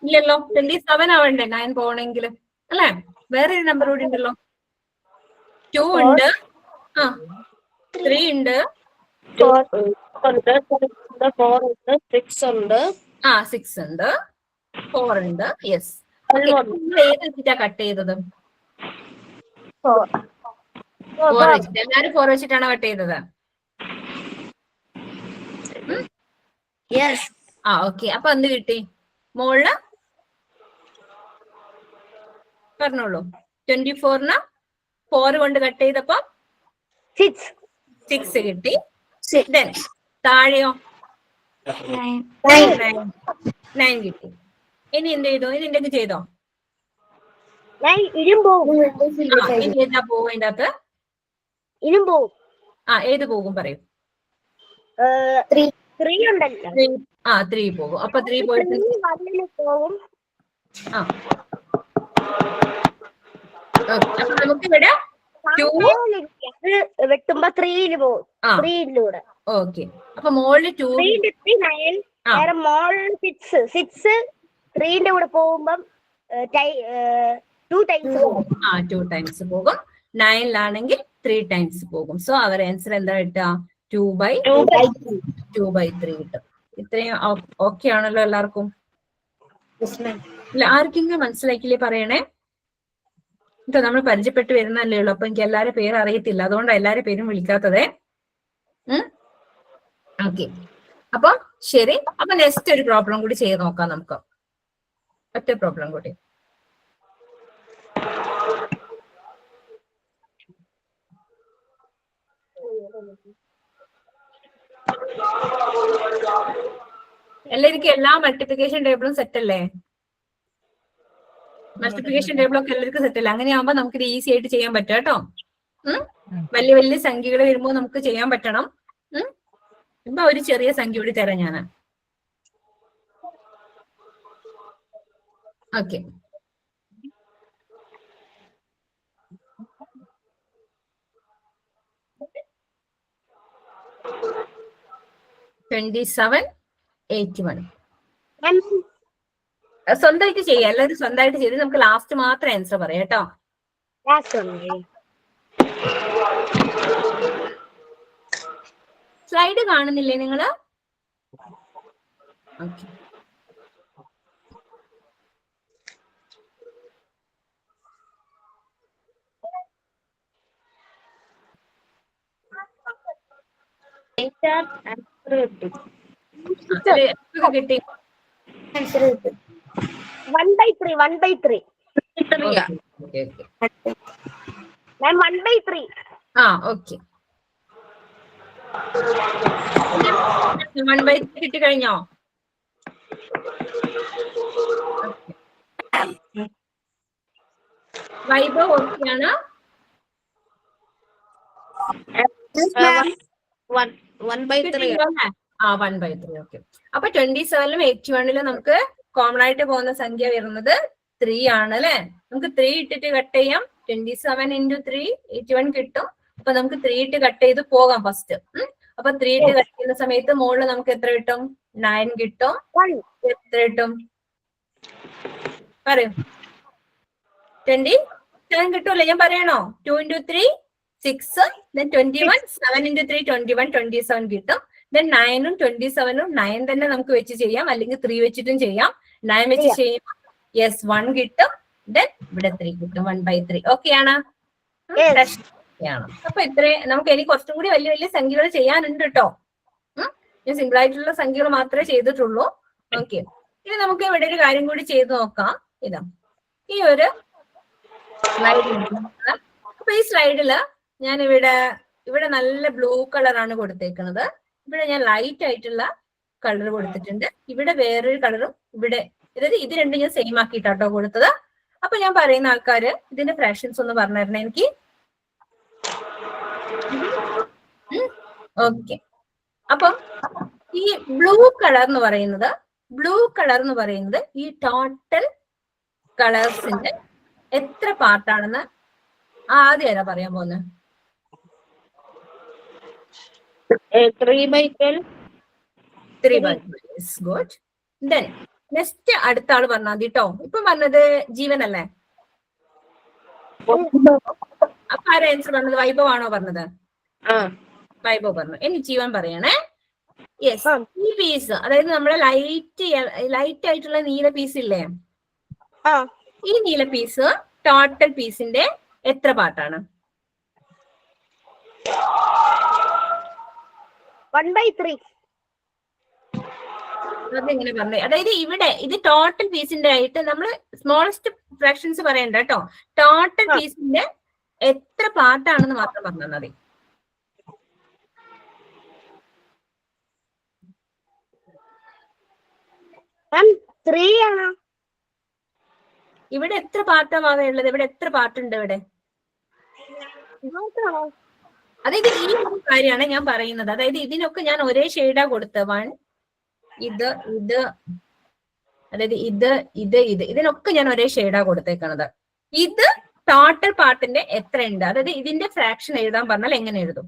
ഇല്ലല്ലോ. 27 ആവണ്ടേ 9 പോകണമെങ്കിൽ, അല്ലേ? വേറെ ഒരു നമ്പർ കൂടി ഉണ്ടല്ലോ. 2 ഉണ്ട്, 3 ഉണ്ട്, 4 ഉണ്ട്, 6 ഉണ്ട്, 6 ഉണ്ട്, 4 ഉണ്ട്. യെസ്. ഏത് വെച്ചിട്ടാ കട്ട് ചെയ്തത്? 4 വെച്ചിട്ട്. എല്ലാരും 4 വെച്ചിട്ടാണോ കട്ട് ചെയ്തത്? യെസ്. ഓക്കെ. അപ്പൊ എന്ത് കിട്ടി മോളില്? പറഞ്ഞോളൂ. 24-ന് 4 കൊണ്ട് കട്ട് ചെയ്തപ്പോ 6 കിട്ടി. Then താഴെയോ 9 കിട്ടി. ഇനി എന്ത് ചെയ്തു? ഇനി എന്തൊക്കെ ചെയ്തോ? ഇനി ഏതാ പോകും അതിന്റെ അകത്ത്? ഏത് പോകും പറയൂ. 3 ഉണ്ടല്ലോ. 3 പോകും. അപ്പൊ 3 പോയിട്ട് പോകും. അപ്പൊ നമുക്ക് ഇവിടെ 2 വെട്ടുമ്പോ 3-ല് പോകും. 3-ലൂടെ. ഓക്കെ. അപ്പൊ മോളില് 2 9 മോളിൽ 6 3-ന്റെ കൂടെ പോകുമ്പം 2 ടൈംസ് പോകും. 2 ടൈംസ് പോകും. 9-ലാണെങ്കിൽ 3 ടൈംസ് പോകും. സോ അവർ ആൻസർ എന്താ കിട്ടുക? 2/3 കിട്ടും. ഇത്രയും ഓക്കെ ആണല്ലോ എല്ലാവർക്കും? ഇല്ല, ആർക്കെങ്കിലും മനസ്സിലാക്കില്ലേ പറയണേ. ഇപ്പൊ നമ്മൾ പരിചയപ്പെട്ട് വരുന്നല്ലേ ഉള്ളൂ. അപ്പൊ എനിക്ക് എല്ലാവരുടെ പേര് അറിയത്തില്ല, അതുകൊണ്ടാണ് എല്ലാവരുടെ പേരും വിളിക്കാത്തതേ. ഓക്കെ, അപ്പൊ ശരി. അപ്പൊ നെക്സ്റ്റ് ഒരു പ്രോബ്ലം കൂടി ചെയ്ത് നോക്കാം നമുക്ക്. ഒറ്റ പ്രോബ്ലം കൂടി. എല്ലാവർക്കും എല്ലാ മൾട്ടിപ്ലിക്കേഷൻ ടേബിളും സെറ്റ് അല്ലേ? മൾട്ടിപ്ലിക്കേഷൻ ടേബിൾ ഒക്കെ എല്ലാവർക്കും സെറ്റ് അല്ലേ? അങ്ങനെയാകുമ്പോ നമുക്ക് ഇത് ഈസി ആയിട്ട് ചെയ്യാൻ പറ്റും കേട്ടോ. വലിയ വലിയ സംഖ്യകൾ വരുമ്പോൾ നമുക്ക് ചെയ്യാൻ പറ്റണം. ഇപ്പൊ ഒരു ചെറിയ സംഖ്യ കൂടി തരാം ഞാൻ. ഓക്കെ, സ്വന്തമായിട്ട് ചെയ്യാം. എല്ലാവരും സ്വന്തമായിട്ട് ചെയ്ത് നമുക്ക് ലാസ്റ്റ് മാത്രം ആൻസർ പറയാം കേട്ടോ. സ്ലൈഡ് കാണുന്നില്ലേ നിങ്ങള്? ഓക്കെ, കിട്ടി. 1/3 1/3. ഓക്കെ. 1/3 കിട്ടിക്കഴിഞ്ഞോ? വൈഭവ് ഓക്കെയാണ്? 1/3. ആ 1/3. ഓക്കെ. അപ്പൊ 27-ലും 81-ലും നമുക്ക് കോമൺ ആയിട്ട് പോകുന്ന സംഖ്യ വരുന്നത് 3 ആണ് അല്ലെ. നമുക്ക് 3 ഇട്ടിട്ട് കട്ട് ചെയ്യാം. 27 × 3 81 കിട്ടും. അപ്പൊ നമുക്ക് 3 ഇട്ട് കട്ട് ചെയ്ത് പോകാം ഫസ്റ്റ്. അപ്പൊ 3 ഇട്ട് കട്ട് ചെയ്യുന്ന സമയത്ത് മുകളിൽ നമുക്ക് എത്ര കിട്ടും? 9 കിട്ടും. എത്ര കിട്ടും പറയൂ? 27 കിട്ടൂല്ലേ? ഞാൻ പറയണോ? 2 × 3 6, then 21, 7 × 3 21, 27 കിട്ടും. then 9-ഉം 27-ഉം 9 തന്നെ നമുക്ക് വെച്ച് ചെയ്യാം, അല്ലെങ്കിൽ 3 വെച്ചിട്ടും ചെയ്യാം. 9 വെച്ച് ചെയ്യാം. യെസ്, 1 കിട്ടും. then ഇവിടെ 3 കിട്ടും. 1/3. ഓക്കെ ആണ്? അപ്പൊ ഇത്രേ നമുക്ക് ഇനി കുറച്ചും കൂടി വലിയ വലിയ സംഖ്യകൾ ചെയ്യാനുണ്ട് കേട്ടോ. ഞാൻ സിമ്പിൾ ആയിട്ടുള്ള സംഖ്യകൾ മാത്രമേ ചെയ്തിട്ടുള്ളൂ. ഓക്കെ. ഇനി നമുക്ക് ഇവിടെ ഒരു കാര്യം കൂടി ചെയ്ത് നോക്കാം. ഇതാ ഈ ഒരു സ്ലൈഡ്. അപ്പൊ ഈ സ്ലൈഡില് ഞാൻ ഇവിടെ നല്ല ബ്ലൂ കളറാണ് കൊടുത്തേക്കുന്നത്. ഇവിടെ ഞാൻ ലൈറ്റ് ആയിട്ടുള്ള കളർ കൊടുത്തിട്ടുണ്ട്. ഇവിടെ വേറൊരു കളറും ഇവിടെ, അതായത് ഇത് രണ്ടും ഞാൻ സെയിം ആക്കിയിട്ടാട്ടോ കൊടുത്തത്. അപ്പൊ ഞാൻ പറയുന്ന ആൾക്കാര് ഇതിന്റെ ഫ്രാക്ഷൻസ് ഒന്ന് പറഞ്ഞു തരണേ എനിക്ക്. ഓക്കെ. അപ്പം ഈ ബ്ലൂ കളർ എന്ന് പറയുന്നത് ഈ ടോട്ടൽ കളേഴ്സിന്റെ എത്ര പാർട്ടാണെന്ന് ആദ്യം ആരാ പറയാൻ പോകുന്നത്? 3/12. 3/12 is good. Then നെക്സ്റ്റ് അടുത്ത ആള് പറഞ്ഞാൽ മതി കേട്ടോ. ഇപ്പൊ പറഞ്ഞത് ജീവനല്ലേ? അപ്പൊ ആരാ ആൻസർ പറഞ്ഞത്? വൈഭവ് ആണോ പറഞ്ഞത്? വൈഭവ് പറഞ്ഞു. ഇനി ജീവൻ പറയണേ. യെസ്, ഈ പീസ്, അതായത് നമ്മുടെ ലൈറ്റ് ആയിട്ടുള്ള നീല പീസ് ഇല്ലേ? ഈ നീല പീസ് ടോട്ടൽ പീസിന്റെ എത്ര പാർട്ടാണ്? 1/3. അതെങ്ങനെ പറഞ്ഞേ? അതായത് ഇവിടെ ഇത് ടോട്ടൽ പീസിന്റെ ആയിട്ട് നമ്മൾ സ്മോളസ്റ്റ് ഫ്രാക്ഷൻസ് പറയണ്ട കേട്ടോ. ടോട്ടൽ പീസിന്റെ എത്ര പാർട്ടാണെന്ന് മാത്രം പറഞ്ഞാൽ മതി. ഇവിടെ എത്ര പാർട്ടാണ് ഉള്ളത്? ഇവിടെ എത്ര പാർട്ടുണ്ട്? ഇവിടെ അതായത് ഈ ഒരു കാര്യമാണ് ഞാൻ പറയുന്നത്. അതായത് ഇതിനൊക്കെ ഞാൻ ഒരേ ഷെയ്ഡാ കൊടുത്തത്. 1 ഇത് അതായത് ഇതിനൊക്കെ ഞാൻ ഒരേ ഷെയ്ഡാ കൊടുത്തേക്കണത്. ഇത് ടോട്ടൽ പാർട്ടിന്റെ എത്ര ഉണ്ട്? അതായത് ഇതിന്റെ ഫ്രാക്ഷൻ എഴുതാൻ പറഞ്ഞാൽ എങ്ങനെ എഴുതും?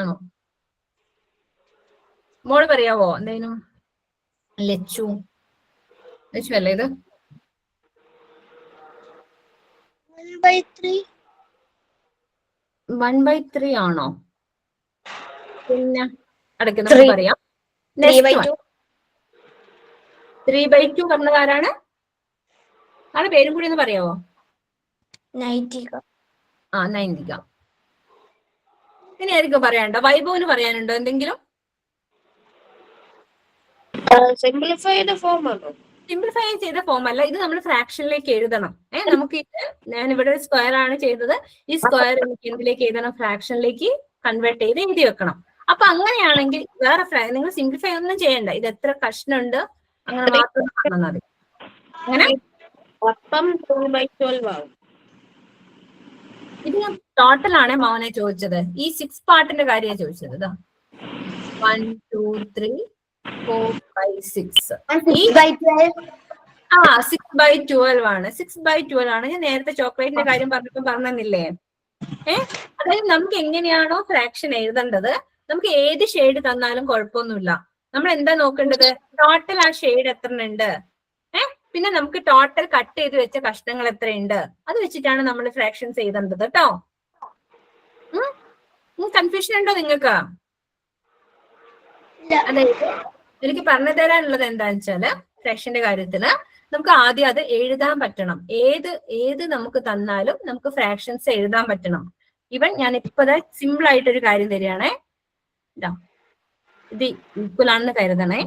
ആണോ? മോള് പറയാവോ എന്തേനും? ലച്ചു അല്ലേ ഇത്? 1/3 ആണോ? പിന്നെ അടയ്ക്ക് നമുക്ക് പറയാം. 3/2 പറഞ്ഞത് ആരാണ്? ആരുടെ പേരും കൂടി ഒന്ന് പറയാവോ? നൈതിക. നൈതിക. ഇനി ആയിരിക്കും പറയാനുണ്ടോ? വൈഭവിന് പറയാനുണ്ടോ എന്തെങ്കിലും? സിംപ്ലിഫൈഡ് ഫോം ആണോ? സിംപ്ലിഫൈ ചെയ്ത ഫോം അല്ല, ഇത് നമ്മൾ ഫ്രാക്ഷനിലേക്ക് എഴുതണം. നമുക്ക് ഞാൻ ഇവിടെ ഒരു സ്ക്വയർ ആണ് ചെയ്തത്. ഈ സ്ക്വയർ എനിക്ക് എന്തിലേക്ക് എഴുതണം? ഫ്രാക്ഷനിലേക്ക് കൺവേർട്ട് ചെയ്ത് എഴുതി വെക്കണം. അപ്പൊ അങ്ങനെയാണെങ്കിൽ വേറെ നിങ്ങൾ സിംപ്ലിഫൈ ഒന്നും ചെയ്യണ്ട. ഇത് എത്ര കഷ്ണമുണ്ട് അങ്ങനെ മാത്രം പറഞ്ഞാൽ മതി. അങ്ങനെ ഇത് ഞാൻ ടോട്ടൽ ആണ് മോനെ ചോദിച്ചത്. ഈ 6 പാർട്ടിന്റെ കാര്യമാണ് ചോദിച്ചത്. ഇതാ 1 2 3 4 5 6. 6/12 ആണ്. 6/12 ആണ്. ഞാൻ നേരത്തെ ചോക്ലേറ്റിന്റെ കാര്യം പറഞ്ഞപ്പോ പറഞ്ഞില്ലേ? അതായത് നമുക്ക് എങ്ങനെയാണോ ഫ്രാക്ഷൻ എഴുതേണ്ടത്, നമുക്ക് ഏത് ഷെയ്ഡ് തന്നാലും കുഴപ്പമൊന്നുമില്ല. നമ്മൾ എന്താ നോക്കേണ്ടത്? ടോട്ടൽ ആ ഷെയ്ഡ് എത്ര ഉണ്ട്, പിന്നെ നമുക്ക് ടോട്ടൽ കട്ട് ചെയ്ത് വെച്ച കഷ്ണങ്ങൾ എത്രയുണ്ട്, അത് വെച്ചിട്ടാണ് നമ്മൾ ഫ്രാക്ഷൻസ് എഴുതേണ്ടത് കേട്ടോ. കൺഫ്യൂഷൻ ഉണ്ടോ നിങ്ങൾക്ക്? അതായത് എനിക്ക് പറഞ്ഞു തരാനുള്ളത് എന്താന്ന് വെച്ചാല് ഫ്രാക്ഷന്റെ കാര്യത്തില് നമുക്ക് ആദ്യം അത് എഴുതാൻ പറ്റണം. ഏത് നമുക്ക് തന്നാലും നമുക്ക് ഫ്രാക്ഷൻസ് എഴുതാൻ പറ്റണം. ഇവൻ ഞാൻ ഇപ്പൊ സിമ്പിൾ ആയിട്ടൊരു കാര്യം തരികയാണേ. ഇതാ, ഇത് ഈക്വൽ ആണെന്ന് കരുതണേ.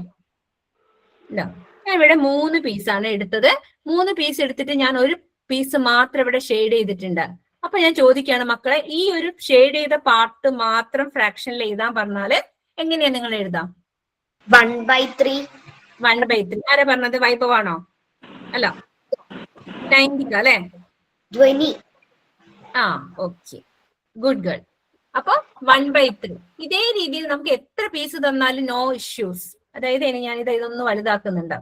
ഇതാ, ഞാൻ ഇവിടെ 3 പീസാണ് എടുത്തത്. 3 പീസ് എടുത്തിട്ട് ഞാൻ ഒരു പീസ് മാത്രം ഇവിടെ ഷെയ്ഡ് ചെയ്തിട്ടുണ്ട്. അപ്പൊ ഞാൻ ചോദിക്കുകയാണ് മക്കളെ, ഈ ഒരു ഷെയ്ഡ് ചെയ്ത പാർട്ട് മാത്രം ഫ്രാക്ഷനിൽ എഴുതാൻ പറഞ്ഞാല് എങ്ങനെയാ നിങ്ങൾ എഴുതാം? 1/3. 1/3. ആരാ പറഞ്ഞത്? വൈഭവാണോ? അല്ല, 90 അല്ലെ? 20. ആ, ഓക്കെ, ഗുഡ് ഗേൾ. അപ്പൊ 1/3. ഇതേ രീതിയിൽ നമുക്ക് എത്ര പീസ് തന്നാലും നോ ഇഷ്യൂസ്. അതായത് ഞാനിത് ഇതൊന്ന് വലുതാക്കുന്നുണ്ട്.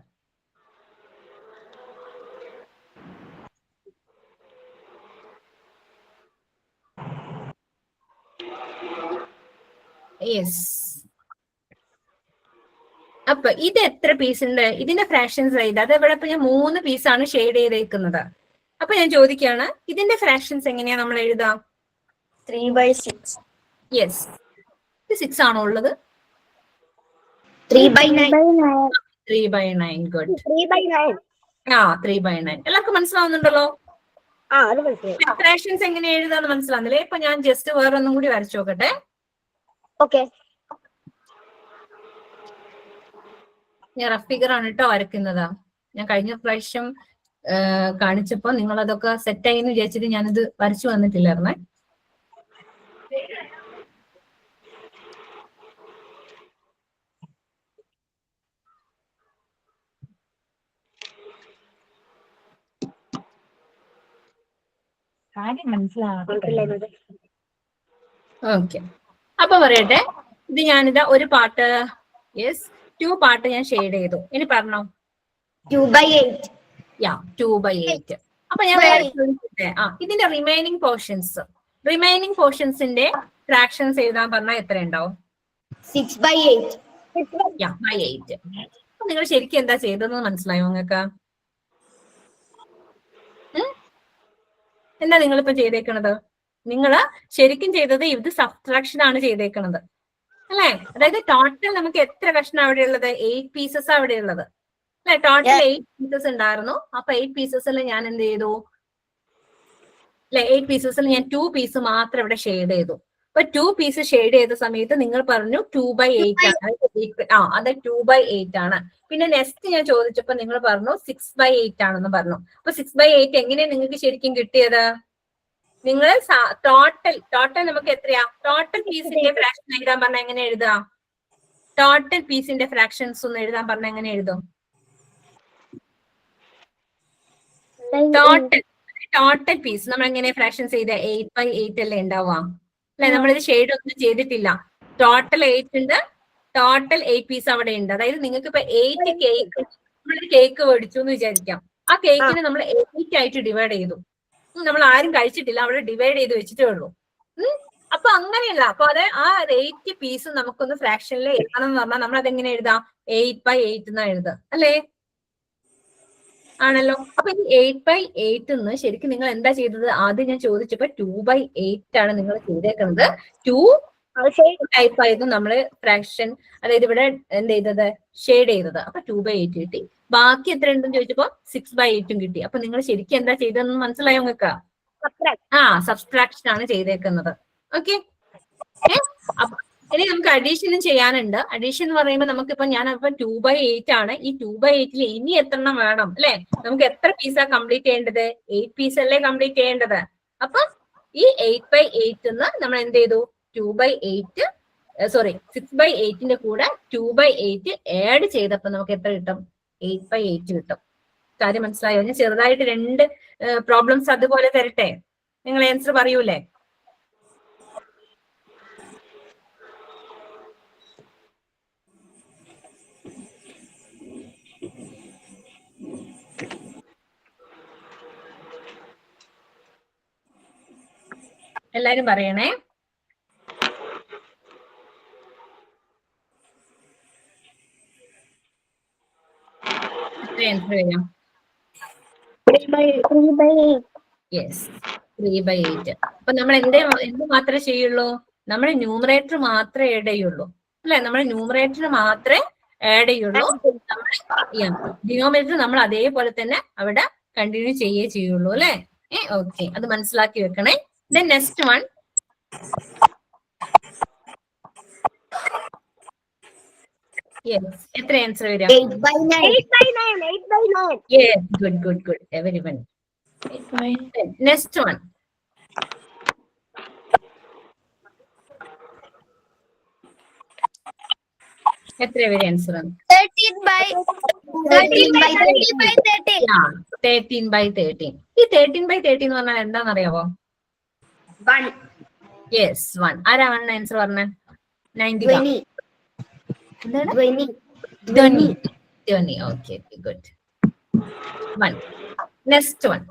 യെസ്. അപ്പൊ ഇത് എത്ര പീസ് ഉണ്ട്? ഇതിന്റെ ഫ്രാക്ഷൻസ് എഴുതാം. അത് ഇവിടെ ഇപ്പൊ ഞാൻ 3 പീസാണ് ഷെയ്ഡ് ചെയ്തേക്കുന്നത്. അപ്പൊ ഞാൻ ചോദിക്കുകയാണ്, ഇതിന്റെ ഫ്രാക്ഷൻസ് എങ്ങനെയാ നമ്മൾ എഴുതാം? 3/6. യെസ്, 6 ആണോ ഉള്ളത്? 3/9. 3/9. ഗുഡ്. 3/9. ആ, 3/9. എല്ലാവർക്കും മനസ്സിലാവുന്നുണ്ടല്ലോ? അത് മനസ്സിലായി. ഫ്രാക്ഷൻസ് എങ്ങനെ എഴുതാന്ന് മനസ്സിലാവുന്നില്ലേ? ഇപ്പൊ ഞാൻ ജസ്റ്റ് വേറെ ഒന്നും കൂടി വരച്ചു നോക്കട്ടെ. ഓക്കെ. ഞാൻ റഫ് ഫിഗർ ആണ് കേട്ടോ വരയ്ക്കുന്നത്. ഞാൻ കഴിഞ്ഞ പ്രാവശ്യം കാണിച്ചപ്പോ നിങ്ങൾ അതൊക്കെ സെറ്റായി എന്ന് വിചാരിച്ചിട്ട് ഞാനിത് വരച്ചു വന്നിട്ടില്ലായിരുന്നേ. കാര്യം മനസ്സിലാവുന്നത്. ഓക്കെ, അപ്പൊ പറയട്ടെ, ഇത് ഞാനിതാ ഒരു പാർട്ട്, യെസ്, 2 പാർട്ട് ഞാൻ ഷെയ്ഡ് ചെയ്തു. ഇനി പറഞ്ഞോ. 2/8. യാ, 2/8. അപ്പൊ ഞാൻ ഇതിന്റെ റിമൈനിങ് പോർഷൻസിന്റെ ഫ്രാക്ഷൻസ് എഴുതാൻ പറഞ്ഞാൽ എത്ര ഉണ്ടാവും? 6/8. യാ, 8. അപ്പൊ നിങ്ങൾ ശരിക്കും എന്താ ചെയ്തതെന്ന് മനസ്സിലായോ നിങ്ങൾക്ക്? എന്താ നിങ്ങളിപ്പോ ചെയ്തേക്കണത്? നിങ്ങള് ശരിക്കും ചെയ്തത് ഇത് സബ്ട്രാക്ഷൻ ആണ് ചെയ്തേക്കണത് അല്ലെ? അതായത് ടോട്ടൽ നമുക്ക് എത്ര കഷ്ണം അവിടെ ഉള്ളത്? 8 പീസസ് അവിടെ ഉള്ളത് അല്ലെ? ടോട്ടൽ 8 പീസസ് ഉണ്ടായിരുന്നു. അപ്പൊ 8 പീസസിൽ ഞാൻ എന്ത് ചെയ്തു? അല്ലെ, 8 പീസസിൽ ഞാൻ 2 പീസ് മാത്രം ഇവിടെ ഷെയ്ഡ് ചെയ്തു. അപ്പൊ 2 പീസ് ഷെയ്ഡ് ചെയ്ത സമയത്ത് നിങ്ങൾ പറഞ്ഞു 2/8 ആണ്. അത് 2/8 ആണ്. പിന്നെ നെക്സ്റ്റ് ഞാൻ ചോദിച്ചപ്പോ നിങ്ങൾ പറഞ്ഞു 6/8 ആണെന്ന് പറഞ്ഞു. അപ്പൊ 6/8 എങ്ങനെയാണ് നിങ്ങൾക്ക് ശരിക്കും കിട്ടിയത്? നിങ്ങൾ ടോട്ടൽ നമുക്ക് എത്രയാ? ടോട്ടൽ പീസിന്റെ ഫ്രാക്ഷൻ എഴുതാൻ പറഞ്ഞാൽ എങ്ങനെ എഴുതാം? ടോട്ടൽ പീസിന്റെ ഫ്രാക്ഷൻസ് ഒന്ന് എഴുതാൻ പറഞ്ഞാൽ എങ്ങനെ എഴുതും? ടോട്ടൽ പീസ് നമ്മൾ എങ്ങനെ ഫ്രാക്ഷൻസ് ചെയ്ത? 8/8 അല്ലേ ഉണ്ടാവുക അല്ലെ? നമ്മളിത് ഷെയ്ഡ് ഒന്നും ചെയ്തിട്ടില്ല. ടോട്ടൽ 8 ഉണ്ട്. ടോട്ടൽ 8 പീസ് അവിടെ ഉണ്ട്. അതായത് നിങ്ങൾക്ക് ഇപ്പൊ 8 കേക്ക്, നമ്മളൊരു കേക്ക് മേടിച്ചു എന്ന് വിചാരിക്കാം. ആ കേക്കിന് നമ്മൾ 8 ആയിട്ട് ഡിവൈഡ് ചെയ്തു. നമ്മൾ ആരും കഴിച്ചിട്ടില്ല, അവിടെ ഡിവൈഡ് ചെയ്ത് വെച്ചിട്ടേ ഉള്ളൂ. അപ്പൊ അങ്ങനെയല്ല. അപ്പൊ അത് ആ 8 പീസ് നമുക്കൊന്ന് ഫ്രാക്ഷനിൽ എഴുതാണെന്ന് പറഞ്ഞാൽ നമ്മൾ അതെങ്ങനെ എഴുതാം? 8/8 എന്നാ എഴുതാം അല്ലേ? ആണല്ലോ. അപ്പൊ ഈ 8/8 എന്ന് ശരിക്കും നിങ്ങൾ എന്താ ചെയ്തത്? ആദ്യം ഞാൻ ചോദിച്ചപ്പോ 2/8 ആണ് നിങ്ങൾ ചെയ്തേക്കുന്നത്. 2 ടൈപ്പ് ആയിരുന്നു നമ്മള് ഫ്രാക്ഷൻ, അതായത് ഇവിടെ എന്ത് ചെയ്തത്? ഷെയ്ഡ് ചെയ്തത്. അപ്പൊ 2/8 കിട്ടി. ബാക്കി എത്ര ഉണ്ടെന്ന് ചോദിച്ചപ്പോ 6/8 കിട്ടി. അപ്പൊ നിങ്ങൾ ശരിക്കും എന്താ ചെയ്തതെന്ന് മനസ്സിലായോ നിങ്ങൾക്ക്? സബ്സ്ട്രാക്ഷൻ ആണ് ചെയ്തേക്കുന്നത്. ഓക്കെ, ഇനി നമുക്ക് അഡീഷനും ചെയ്യാനുണ്ട്. അഡീഷൻ എന്ന് പറയുമ്പോൾ നമുക്കിപ്പോ ഞാനിപ്പോ 2/8 ആണ്. ഈ 2/8 ഇനി എത്ര എണ്ണം വേണം അല്ലെ? നമുക്ക് എത്ര പീസാ കംപ്ലീറ്റ് ചെയ്യേണ്ടത്? 8 പീസ് അല്ലേ കംപ്ലീറ്റ് ചെയ്യേണ്ടത്. അപ്പൊ ഈ 8/8 എന്ന് നമ്മൾ എന്ത് ചെയ്തു? 6/8ന്റെ കൂടെ 2/8 ആഡ് ചെയ്തപ്പോ നമുക്ക് എത്ര കിട്ടും? 8/8 കിട്ടും. കാര്യം മനസ്സിലായോ? ഞാൻ ചെറുതായിട്ട് 2 പ്രോബ്ലംസ് അതുപോലെ തരട്ടെ, നിങ്ങൾ ആൻസർ പറയൂലേ? എല്ലാരും പറയണേ. ആൻസർ വരാം. 3/8. 3/8. അപ്പൊ നമ്മൾ എന്ത് മാത്രമേ ചെയ്യുള്ളൂ? നമ്മൾ ന്യൂമറേറ്റർ മാത്രമേ ആഡ് ചെയ്യുള്ളൂ അല്ലെ? നമ്മൾ ന്യൂമറേറ്റർ മാത്രമേ ആഡ് ചെയ്യുള്ളൂ. നമ്മൾ ഡിനോമിനേറ്റർ നമ്മൾ അതേപോലെ തന്നെ അവിടെ കണ്ടിന്യൂ ചെയ്യേ ചെയ്യുള്ളൂ അല്ലെ. ഓക്കെ, അത് മനസ്സിലാക്കി വെക്കണേ. ദെൻ നെക്സ്റ്റ് വൺ, എത്ര ആൻസർ വരാം? 8/9. Good good good, very one. Next one, എത്ര വരെ ആൻസർ ആണ്? 13/13. ഈ 13/13 എന്ന് പറഞ്ഞാൽ എന്താണെന്നറിയാവോ? 1. യെസ്, 1. ആരാ 1 ആൻസർ പറഞ്ഞ? 90. എന്താണ്? ധ്വനി. Okay, good. 1. Next one,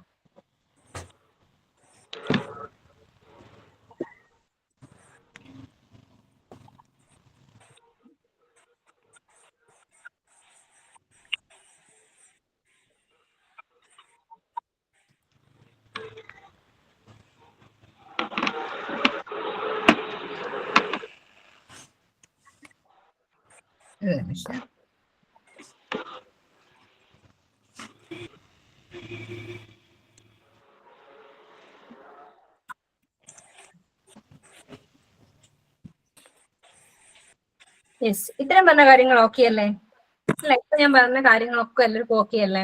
yes, ഇത്രയും പറഞ്ഞ കാര്യങ്ങൾ ഓക്കെ അല്ലേ? അല്ല, ഇപ്പൊ ഞാൻ പറഞ്ഞ കാര്യങ്ങളൊക്കെ എല്ലാവർക്കും ഓക്കെ അല്ലേ?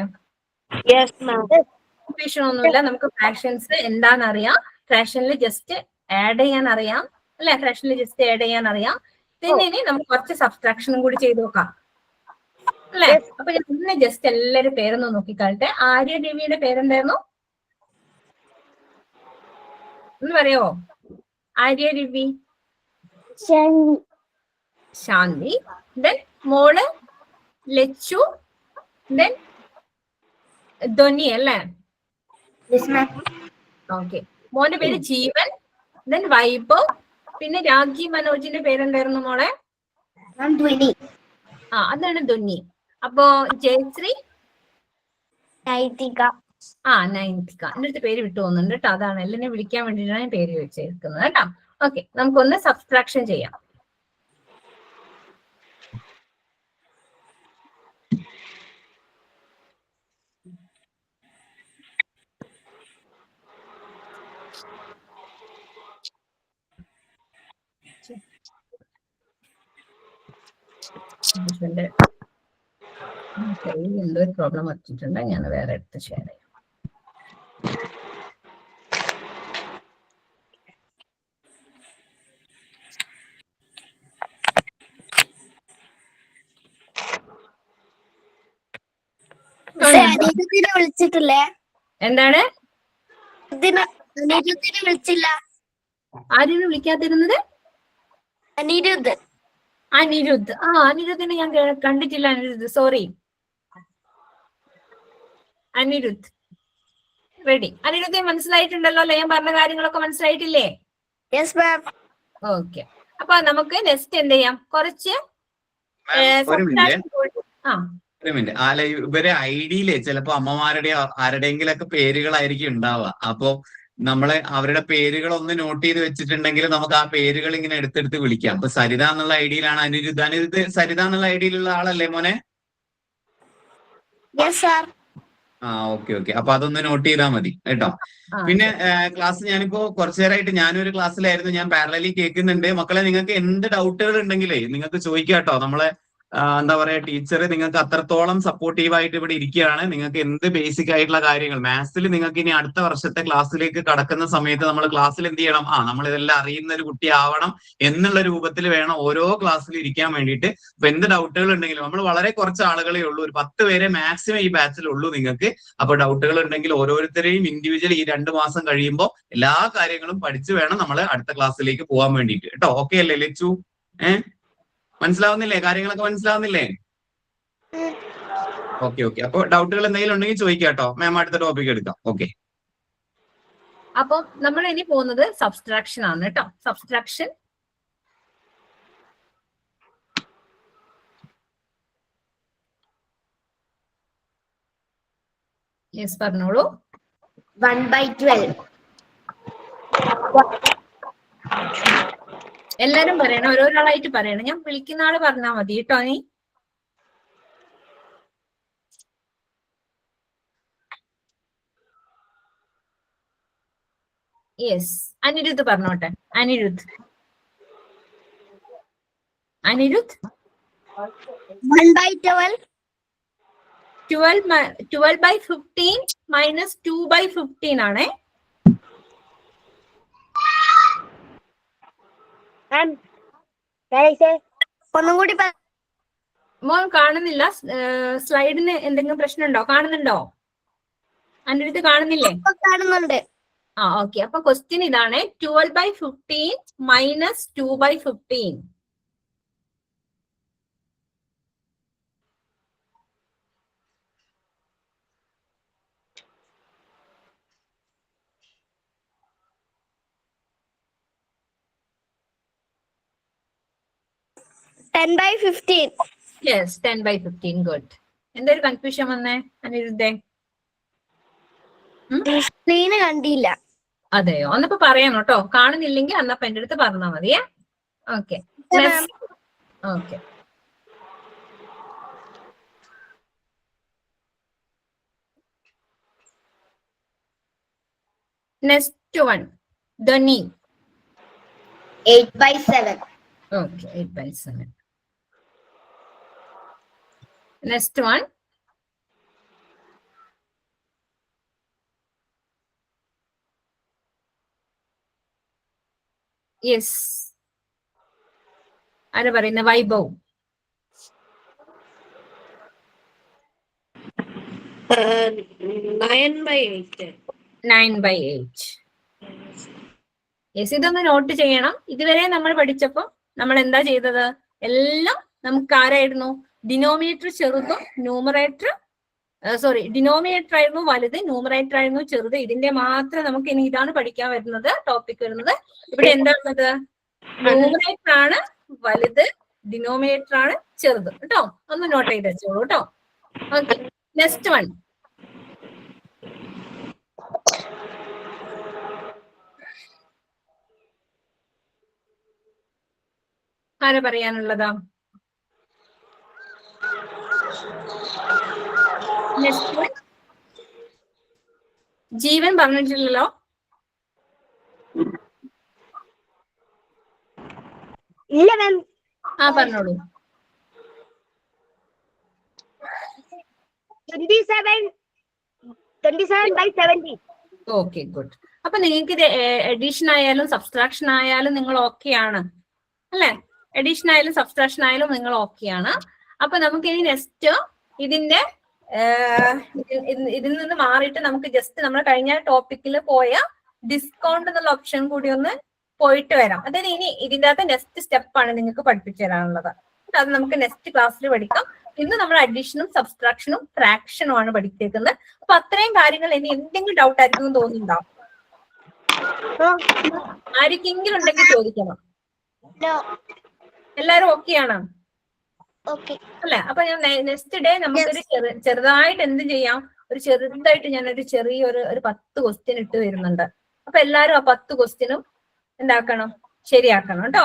കൺഫ്യൂഷൻ ഒന്നുമില്ല. നമുക്ക് ഫ്രാക്ഷൻസ് എന്താണെന്നറിയാം, ഫ്രാക്ഷനിൽ ജസ്റ്റ് ആഡ് ചെയ്യാൻ അറിയാം അല്ലെ? ഫ്രാക്ഷനിൽ ജസ്റ്റ് ആഡ് ചെയ്യാൻ അറിയാം. പിന്നെ ഇനി നമുക്ക് കുറച്ച് സബ്സ്ട്രാക്ഷനും കൂടി ചെയ്ത് നോക്കാം അല്ലെ? അപ്പൊ ഞാൻ ഇന്ന് ജസ്റ്റ് എല്ലാവരും പേരൊന്ന് നോക്കിക്കാട്ടെ. ആര്യ ദേവിയുടെ പേരെന്തായിരുന്നു ഒന്ന് പറയാവോ? ആര്യ രവി, ശാന്തി, ദെൻ മോള് ലച്ചു, ദെൻ ധ്വനി അല്ലേ? ഓക്കെ. മോന്റെ പേര് ജീവൻ, ദെൻ വൈബ്, പിന്നെ രാഖി മനോജിന്റെ പേരെന്തായിരുന്നു മോളെ? അതാണ് ധ്വനി. അപ്പോ ജയശ്രീ, നൈതിക. നൈതിക. എന്റെ അടുത്ത് പേര് വിട്ടു പോകുന്നുണ്ട് കേട്ടോ. അതാണ് എല്ലാവരും വിളിക്കാൻ വേണ്ടിയിട്ടാണ് ഞാൻ പേര് വെച്ചേക്കുന്നത് കേട്ടോ. ഓക്കെ, നമുക്കൊന്ന് സബ്സ്ട്രാക്ഷൻ ചെയ്യാം. എന്തോ ഒരു പ്രോബ്ലം വച്ചിട്ടുണ്ട്, ഞാൻ വേറെ എടുത്ത് ഷെയർ ചെയ്യാം. വിളിച്ചിട്ടില്ലേ? എന്താണ്? വിളിച്ചില്ല. ആരെയാണ് വിളിക്കാതിരുന്നത്? അനിരുദ്ധ്. അനിരുദ്ധിനെ ഞാൻ കണ്ടിട്ടില്ല. അനിരുദ്ധ്, സോറി. അനിരുദ്ധ് റെഡി. അനിരുദ്ധെ മനസ്സിലായിട്ടുണ്ടല്ലോ അല്ലെ? ഞാൻ പറഞ്ഞ കാര്യങ്ങളൊക്കെ മനസ്സിലായിട്ടില്ലേ? ഓക്കെ. അപ്പൊ നമുക്ക് നെക്സ്റ്റ് എന്ത് ചെയ്യാം? കുറച്ച് ഇവരെ ഐഡിയിലെ ചിലപ്പോ അമ്മമാരുടെയോ ആരുടെയെങ്കിലൊക്കെ പേരുകളായിരിക്കും ഉണ്ടാവുക. അപ്പൊ നമ്മള് അവരുടെ പേരുകൾ ഒന്ന് നോട്ട് ചെയ്ത് വെച്ചിട്ടുണ്ടെങ്കിൽ നമുക്ക് ആ പേരുകൾ ഇങ്ങനെ എടുത്തെടുത്ത് വിളിക്കാം. അപ്പൊ സരിത എന്നുള്ള ഐഡിയിലാണ് അനിരുദ്ധ. അനിരുദ്ധ് സരിത എന്നുള്ള ഐഡിയിലുള്ള ആളല്ലേ മോനെ? ഓക്കെ. അപ്പൊ അതൊന്ന് നോട്ട് ചെയ്താൽ മതി കേട്ടോ. പിന്നെ ക്ലാസ് ഞാനിപ്പോ കുറച്ചു നേരമായിട്ട് ഞാനൊരു ക്ലാസ്സിലായിരുന്നു. ഞാൻ പാരലലി കേൾക്കുന്നുണ്ട്. മക്കളെ, നിങ്ങൾക്ക് എന്ത് ഡൗട്ടുകൾ ഉണ്ടെങ്കിലേ നിങ്ങൾക്ക് ചോദിക്കാം കേട്ടോ. നമ്മളെ എന്താ പറയാ, ടീച്ചർ നിങ്ങൾക്ക് അത്രത്തോളം സപ്പോർട്ടീവായിട്ട് ഇവിടെ ഇരിക്കുകയാണ്. നിങ്ങൾക്ക് എന്ത് ബേസിക് ആയിട്ടുള്ള കാര്യങ്ങൾ മാത്സിൽ നിങ്ങൾക്ക് ഇനി അടുത്ത വർഷത്തെ ക്ലാസ്സിലേക്ക് കടക്കുന്ന സമയത്ത് നമ്മൾ ക്ലാസ്സിൽ എന്ത് ചെയ്യണം? നമ്മൾ ഇതെല്ലാം അറിയുന്ന ഒരു കുട്ടിയാവണം എന്നുള്ള രൂപത്തിൽ വേണം ഓരോ ക്ലാസ്സിൽ ഇരിക്കാൻ വേണ്ടിയിട്ട്. അപ്പൊ എന്ത് ഡൗട്ടുകൾ ഉണ്ടെങ്കിലും, നമ്മൾ വളരെ കുറച്ച് ആളുകളേ ഉള്ളൂ, ഒരു 10 പേരെ മാക്സിമം ഈ ബാച്ചിൽ ഉള്ളൂ നിങ്ങൾക്ക്. അപ്പൊ ഡൗട്ടുകൾ ഉണ്ടെങ്കിൽ ഓരോരുത്തരെയും ഇൻഡിവിജ്വൽ ഈ 2 മാസം കഴിയുമ്പോൾ എല്ലാ കാര്യങ്ങളും പഠിച്ചു വേണം നമ്മൾ അടുത്ത ക്ലാസ്സിലേക്ക് പോകാൻ വേണ്ടിയിട്ട് കേട്ടോ. ഓക്കെ അല്ലേ ലച്ചു? മനസ്സിലാവുന്നില്ലേ? കാര്യങ്ങളൊക്കെ മനസ്സിലാവുന്നില്ലേ? ഓക്കെ. അപ്പൊ ഡൗട്ടുകൾ എന്തെങ്കിലും ഉണ്ടെങ്കിൽ ചോദിക്കാം കേട്ടോ. മാം അടുത്ത ടോപ്പിക് എടുക്കാം. ഓക്കെ. അപ്പൊ നമ്മൾ ഇനി പോകുന്നത് സബ്സ്ട്രാക്ഷൻ ആണ് കേട്ടോ. സബ്സ്ട്രാക്ഷൻ യെസ് പറഞ്ഞോളൂ. 1/12. എല്ലാരും പറയണം, ഓരോരാളായിട്ട് പറയണം. ഞാൻ വിളിക്കുന്ന ആള് പറഞ്ഞാൽ മതി കേട്ടോ. നീ യെസ്, അനിരുദ്ധ് പറഞ്ഞോട്ടെ. അനിരുദ്ധ് 1/12. 12/15 മൈനസ് 2/15 ആണേ. ഒന്നും കൂടി മോൻ കാണുന്നില്ല? സ്ലൈഡിന് എന്തെങ്കിലും പ്രശ്നമുണ്ടോ? കാണുന്നുണ്ടോ? അനിരുദ്ധ് കാണുന്നില്ലേ? കാണുന്നുണ്ട്. ഓക്കെ. അപ്പൊ ക്വസ്റ്റ്യൻ ഇതാണ്, 12/15 മൈനസ് 2/15. യെസ്, 10/15. ഗുഡ്. എന്തൊരു കൺഫ്യൂഷൻ വന്നേ അനിരുദ്ധേ? സ്ക്രീന് കണ്ടില്ല. അതെയോ? ഒന്നിപ്പോ പറയാം കേട്ടോ. കാണുന്നില്ലെങ്കിൽ അന്നപ്പോ എന്റെ അടുത്ത് പറഞ്ഞാൽ മതിയേ. Okay. Okay. Next one, Dhani. 8/7. Okay, 8/7. Next one, yes, ആരാ പറയുന്ന? വൈഭവ്. 9/8. 9/8. യെസ്, ഇതൊന്ന് നോട്ട് ചെയ്യണം. ഇതുവരെ നമ്മൾ പഠിച്ചപ്പോ നമ്മൾ എന്താ ചെയ്തത്? എല്ലാം നമുക്ക് ആരായിരുന്നു? ഡിനോമിനേറ്റർ ചെറുതും ന്യൂമറേറ്റർ ഡിനോമിനേറ്റർ ആയിരുന്നു വലുത്, ന്യൂമറേറ്റർ ആയിരുന്നു ചെറുത്. ഇതിന്റെ മാത്രം നമുക്ക് ഇനി ഇതാണ് പഠിക്കാൻ വരുന്നത്, ടോപ്പിക് വരുന്നത്. ഇവിടെ എന്താണുള്ളത്? ന്യൂമറേറ്റർ ആണ് വലുത്, ഡിനോമിനേറ്റർ ആണ് ചെറുത് കേട്ടോ. ഒന്ന് നോട്ട് ചെയ്ത് വെച്ചോളൂ കേട്ടോ. ഓക്കെ. നെക്സ്റ്റ് വൺ, ആരാ പറയാനുള്ളതാ? നെക്സ്റ്റ് വൺ, ജീവൻ പറഞ്ഞിട്ടില്ലല്ലോ. ഇല്ല മാം. പറഞ്ഞോളൂ. 27/70. Okay, good. അപ്പൊ നിങ്ങൾക്ക് ഇത് എഡീഷൻ ആയാലും സബ്സ്ട്രാക്ഷൻ ആയാലും നിങ്ങൾ ഓക്കെ ആണ് അല്ലെ? എഡീഷൻ ആയാലും സബ്സ്ട്രാക്ഷൻ ആയാലും നിങ്ങൾ ഓക്കെ ആണ്. അപ്പൊ നമുക്ക് ഇനി നെക്സ്റ്റ് ഇതിന്റെ ഇതിൽ നിന്ന് മാറിയിട്ട് നമുക്ക് ജസ്റ്റ് നമ്മൾ കഴിഞ്ഞ ടോപ്പിക്കിൽ പോയ ഡിസ്കൗണ്ട് എന്നുള്ള ഓപ്ഷൻ കൂടി ഒന്ന് പോയിട്ട് വരാം. അതായത് ഇനി ഇതിന്റെ അകത്ത് നെക്സ്റ്റ് സ്റ്റെപ്പാണ് നിങ്ങൾക്ക് പഠിപ്പിച്ചു തരാനുള്ളത്. അത് നമുക്ക് നെക്സ്റ്റ് ക്ലാസ്സിൽ പഠിക്കാം. ഇന്ന് നമ്മൾ അഡീഷനും സബ്സ്ട്രാക്ഷനും ഫ്രാക്ഷനും ആണ് പഠിച്ചേക്കുന്നത്. അപ്പൊ അത്രയും കാര്യങ്ങൾ ഇനി എന്തെങ്കിലും ഡൗട്ട് ആയിരിക്കും തോന്നുന്നുണ്ടോ? ആർക്കെങ്കിലും ഉണ്ടെങ്കിൽ ചോദിക്കണം. എല്ലാരും ഓക്കെ ആണ് അല്ലെ? അപ്പൊ ഞാൻ നെക്സ്റ്റ് ഡേ നമുക്കൊരു ചെറുതായിട്ട് എന്ത് ചെയ്യാം, ഒരു ചെറുതായിട്ട് ഞാനൊരു ചെറിയൊരു 10 ക്വസ്റ്റ്യൻ ഇട്ട് വരുന്നുണ്ട്. അപ്പൊ എല്ലാരും ആ 10 ക്വസ്റ്റ്യനും എന്താക്കണം, ശരിയാക്കണം കേട്ടോ.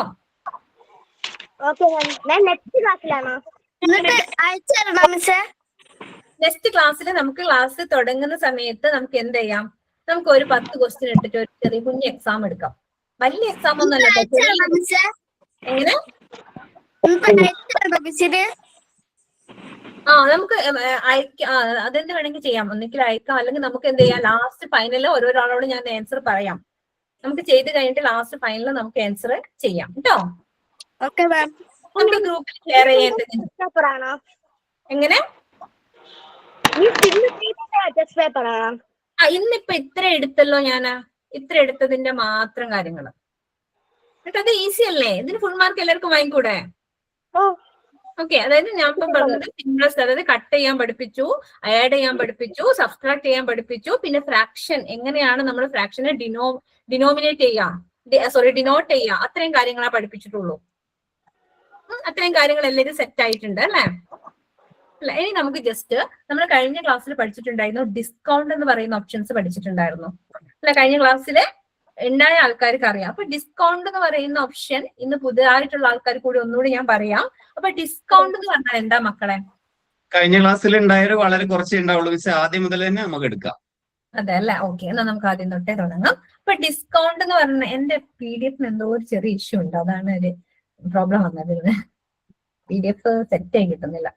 നെക്സ്റ്റ് ക്ലാസ്സിൽ നമുക്ക് ക്ലാസ് തുടങ്ങുന്ന സമയത്ത് നമുക്ക് എന്ത് ചെയ്യാം, നമുക്ക് ഒരു 10 ക്വസ്റ്റ്യൻ ഇട്ടിട്ട് ഒരു ചെറിയ കുഞ്ഞ് എക്സാം എടുക്കാം. വലിയ എക്സാം ഒന്നല്ല. എങ്ങനെ? നമുക്ക് അതെന്ത് വേണമെങ്കിൽ ചെയ്യാം. ഒന്നിക്കൽ അയക്കാം, അല്ലെങ്കിൽ നമുക്ക് എന്ത് ചെയ്യാം, ലാസ്റ്റ് ഫൈനലിൽ ഓരോരാളോട് ഞാൻ ആൻസർ പറയാം. നമുക്ക് ചെയ്ത് കഴിഞ്ഞിട്ട് ലാസ്റ്റ് ഫൈനലിൽ നമുക്ക് ആൻസർ ചെയ്യാം കേട്ടോ. നമുക്ക് ഗ്രൂപ്പിൽ ഷെയർ ചെയ്യേണ്ടത്. എങ്ങനെ? ഇന്നിപ്പോ ഇത്ര എടുത്തല്ലോ ഞാന്, ഇത്ര എടുത്തതിന്റെ മാത്രം കാര്യങ്ങള് എന്നിട്ട് അത് ഈസി അല്ലേ? ഇതിന് ഫുൾ മാർക്ക് എല്ലാവർക്കും വാങ്ങിക്കൂടെ? ഓക്കെ. അതായത് ഞാൻ ഇപ്പം പറഞ്ഞത് സിംപ്ലസ്റ്റ്, അതായത് കട്ട് ചെയ്യാൻ പഠിപ്പിച്ചു, ആഡ് ചെയ്യാൻ പഠിപ്പിച്ചു, സബ്സ്ട്രാക്ട് ചെയ്യാൻ പഠിപ്പിച്ചു, പിന്നെ ഫ്രാക്ഷൻ എങ്ങനെയാണ് നമ്മൾ ഫ്രാക്ഷനെ ഡിനോമിനേറ്റ് ഡിനോട്ട് ചെയ്യുക, അത്രയും കാര്യങ്ങളാണ് പഠിപ്പിച്ചിട്ടുള്ളൂ. അത്രയും കാര്യങ്ങൾ എല്ലാവരും സെറ്റ് ആയിട്ടുണ്ട് അല്ലേ? ഇനി നമുക്ക് ജസ്റ്റ് നമ്മൾ കഴിഞ്ഞ ക്ലാസ്സിൽ പഠിച്ചിട്ടുണ്ടായിരുന്നു, ഡിസ്കൗണ്ട് എന്ന് പറയുന്ന ഓപ്ഷൻസ് പഠിച്ചിട്ടുണ്ടായിരുന്നു അല്ലെ? കഴിഞ്ഞ ക്ലാസ്സിൽ ഉണ്ടായ ആൾക്കാർക്ക് അറിയാം. അപ്പൊ ഡിസ്കൗണ്ട് എന്ന് പറയുന്ന ഓപ്ഷൻ ഇന്ന് പുതിയതായിട്ടുള്ള ആൾക്കാർ കൂടി ഒന്നുകൂടി ഞാൻ പറയാം. അപ്പൊ ഡിസ്കൗണ്ട് എന്ന് പറഞ്ഞാൽ എന്താ മക്കളെ? കഴിഞ്ഞ ക്ലാസ്സിൽ ഉണ്ടായത് വളരെ കുറച്ചേ ഉണ്ടാവുള്ളൂ. ആദ്യം മുതൽ തന്നെ നമുക്ക് എടുക്കാം. അതെ അല്ലെ? ഓക്കെ, എന്നാ നമുക്ക് ആദ്യം തൊട്ടേ തുടങ്ങാം. അപ്പൊ ഡിസ്കൗണ്ട് എന്ന് പറഞ്ഞ എന്റെ PDF എന്തോ ഒരു ചെറിയ ഇഷ്യൂ ഉണ്ട്, അതാണ് ഒരു പ്രോബ്ലം വന്നത്. PDF സെറ്റ് ആയി കിട്ടുന്നില്ല.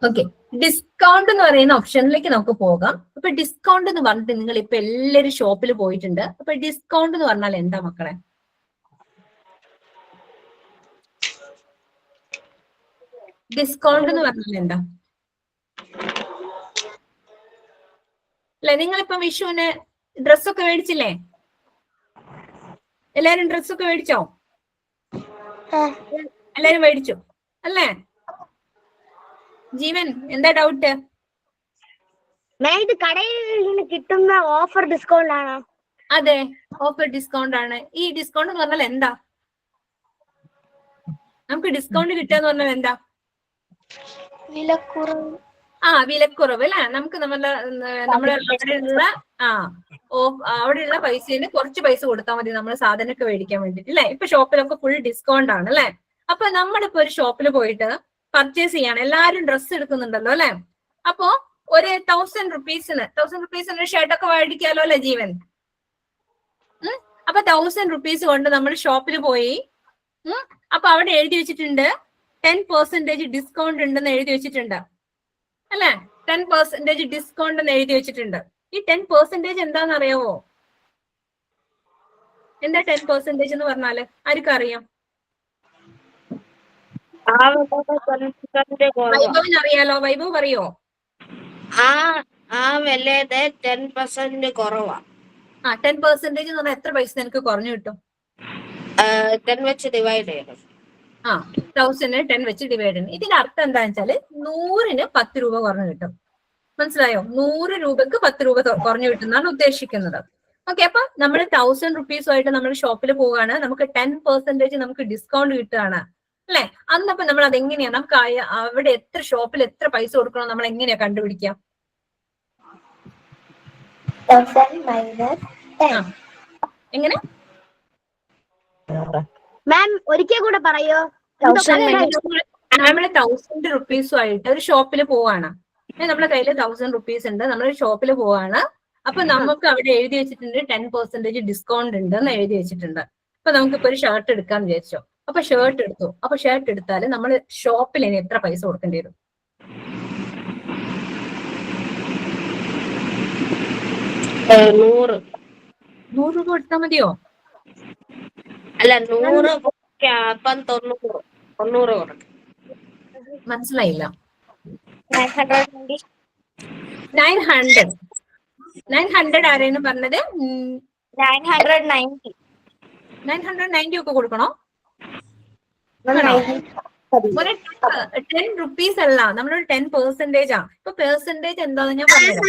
ഓക്കെ, ഡിസ്കൗണ്ട് എന്ന് പറയുന്ന ഓപ്ഷനിലേക്ക് നമുക്ക് പോകാം. അപ്പൊ ഡിസ്കൗണ്ട് എന്ന് പറഞ്ഞിട്ട് നിങ്ങൾ ഇപ്പൊ എല്ലാവരും ഷോപ്പിൽ പോയിട്ടുണ്ട്. അപ്പൊ ഡിസ്കൗണ്ട് എന്ന് പറഞ്ഞാൽ എന്താ മക്കളെ? ഡിസ്കൗണ്ട് എന്ന് പറഞ്ഞാൽ എന്താ? അല്ലെ, നിങ്ങളിപ്പം വിഷുവിന് ഡ്രസ്സൊക്കെ മേടിച്ചില്ലേ? എല്ലാരും ഡ്രസ്സൊക്കെ മേടിച്ചോ? എല്ലാരും മേടിച്ചു അല്ലേ? ജീവൻ, എന്താ ഡൗട്ട്? ഇത് കടയിൽ നിന്ന് കിട്ടുന്ന ഓഫർ ഡിസ്കൗണ്ട് ആണോ? അതെ, ഓഫർ ഡിസ്കൗണ്ട് ആണ്. ഈ ഡിസ്കൗണ്ട് എന്ന് പറഞ്ഞാൽ എന്താ? നമുക്ക് ഡിസ്കൗണ്ട് കിട്ടുക പറഞ്ഞാൽ എന്താ? വിലക്കുറവ്. വിലക്കുറവ് അല്ലെ? നമ്മുടെ അവിടെയുള്ള അവിടെയുള്ള പൈസയിൽ കുറച്ച് പൈസ കൊടുത്താൽ മതി നമ്മൾ സാധനമൊക്കെ മേടിക്കാൻ വേണ്ടിട്ട് അല്ലെ? ഇപ്പൊ ഷോപ്പിലൊക്കെ ഫുൾ ഡിസ്കൗണ്ട് ആണ് അല്ലെ? അപ്പൊ നമ്മളിപ്പോ ഒരു ഷോപ്പിൽ പോയിട്ട് പർച്ചേസ് ചെയ്യാണ്, എല്ലാരും ഡ്രസ്സ് എടുക്കുന്നുണ്ടല്ലോ അല്ലെ? അപ്പോ ഒരു 1000 റുപ്പീസിന് ഷർട്ടൊക്കെ മേടിക്കാലോ അല്ലെ ജീവൻ? അപ്പൊ 1000 റുപ്പീസ് കൊണ്ട് നമ്മൾ ഷോപ്പിൽ പോയി. അപ്പൊ അവിടെ എഴുതി വെച്ചിട്ടുണ്ട് 10% ഡിസ്കൗണ്ട് ഉണ്ടെന്ന് എഴുതി വെച്ചിട്ടുണ്ട് അല്ലെ? 10% ഡിസ്കൗണ്ട് എന്ന് എഴുതി വെച്ചിട്ടുണ്ട്. ഈ 10% എന്താന്ന് അറിയാവോ? എന്താ 10% എന്ന് പറഞ്ഞാല് ആർക്കും അറിയാം? വൈഭവിന് അറിയാലോ, വൈഭവ് പറയോ? ആ വിലയുടെ 10% കുറവാ. 10% എന്ന് പറഞ്ഞാൽ എത്ര പൈസ നിനക്ക് കുറഞ്ഞു കിട്ടും? 10 വെച്ച് ഡിവൈഡ് ചെയ്യണം. 1000 10 വെച്ച് ഡിവൈഡ് ചെയ്യണം. ഇതിന്റെ അർത്ഥം എന്താണെന്ന് വെച്ചാല് 100ന് 10 രൂപ കുറഞ്ഞു കിട്ടും. മനസ്സിലായോ? 100 രൂപക്ക് 10 രൂപ കുറഞ്ഞു കിട്ടുന്നതാണ് ഉദ്ദേശിക്കുന്നത്. ഓക്കെ, അപ്പൊ നമ്മൾ 1000 റുപ്പീസുമായിട്ട് നമ്മൾ ഷോപ്പിൽ പോവുകയാണ്, നമുക്ക് 10% നമുക്ക് ഡിസ്കൗണ്ട് കിട്ടുകയാണ് അല്ലെ? അന്നപ്പോ നമ്മൾ അതെങ്ങനെയാ, നമുക്ക് അവിടെ എത്ര ഷോപ്പിൽ എത്ര പൈസ കൊടുക്കണം നമ്മൾ എങ്ങനെയാ കണ്ടുപിടിക്കാം? എങ്ങനെ മാം ഒരിക്കൽ കൂടെ പറയോ? നമ്മള് 1000 റുപ്പീസുമായിട്ട് ഒരു ഷോപ്പിൽ പോവാണ്. നമ്മുടെ കയ്യിൽ 1000 റുപ്പീസ് ഉണ്ട്, നമ്മൾ ഷോപ്പിൽ പോവാണ്. അപ്പൊ നമുക്ക് അവിടെ എഴുതി വെച്ചിട്ടുണ്ട് 10% ഡിസ്കൗണ്ട് ഉണ്ട് എന്ന് എഴുതി വെച്ചിട്ടുണ്ട്. അപ്പൊ നമുക്കിപ്പോ ഒരു ഷർട്ട് എടുക്കാന്ന് വിചാരിച്ചോ. അപ്പൊ ഷർട്ട് എടുത്തു. അപ്പൊ ഷർട്ട് എടുത്താൽ നമ്മൾ ഷോപ്പിൽ ഇനി എത്ര പൈസ കൊടുക്കേണ്ടി വരും? 100 രൂപ കൊടുത്താൽ മതിയോ? അല്ല, 100 90 മനസ്സിലായില്ല. 900 ആരെയാണ് പറഞ്ഞത്? 990 ഒക്കെ കൊടുക്കണോ? 10 റുപ്പീസ് അല്ല, നമ്മളൊരു 10% ഇപ്പൊ പെർസെന്റേജ് എന്താന്ന് ഞാൻ പറഞ്ഞത്.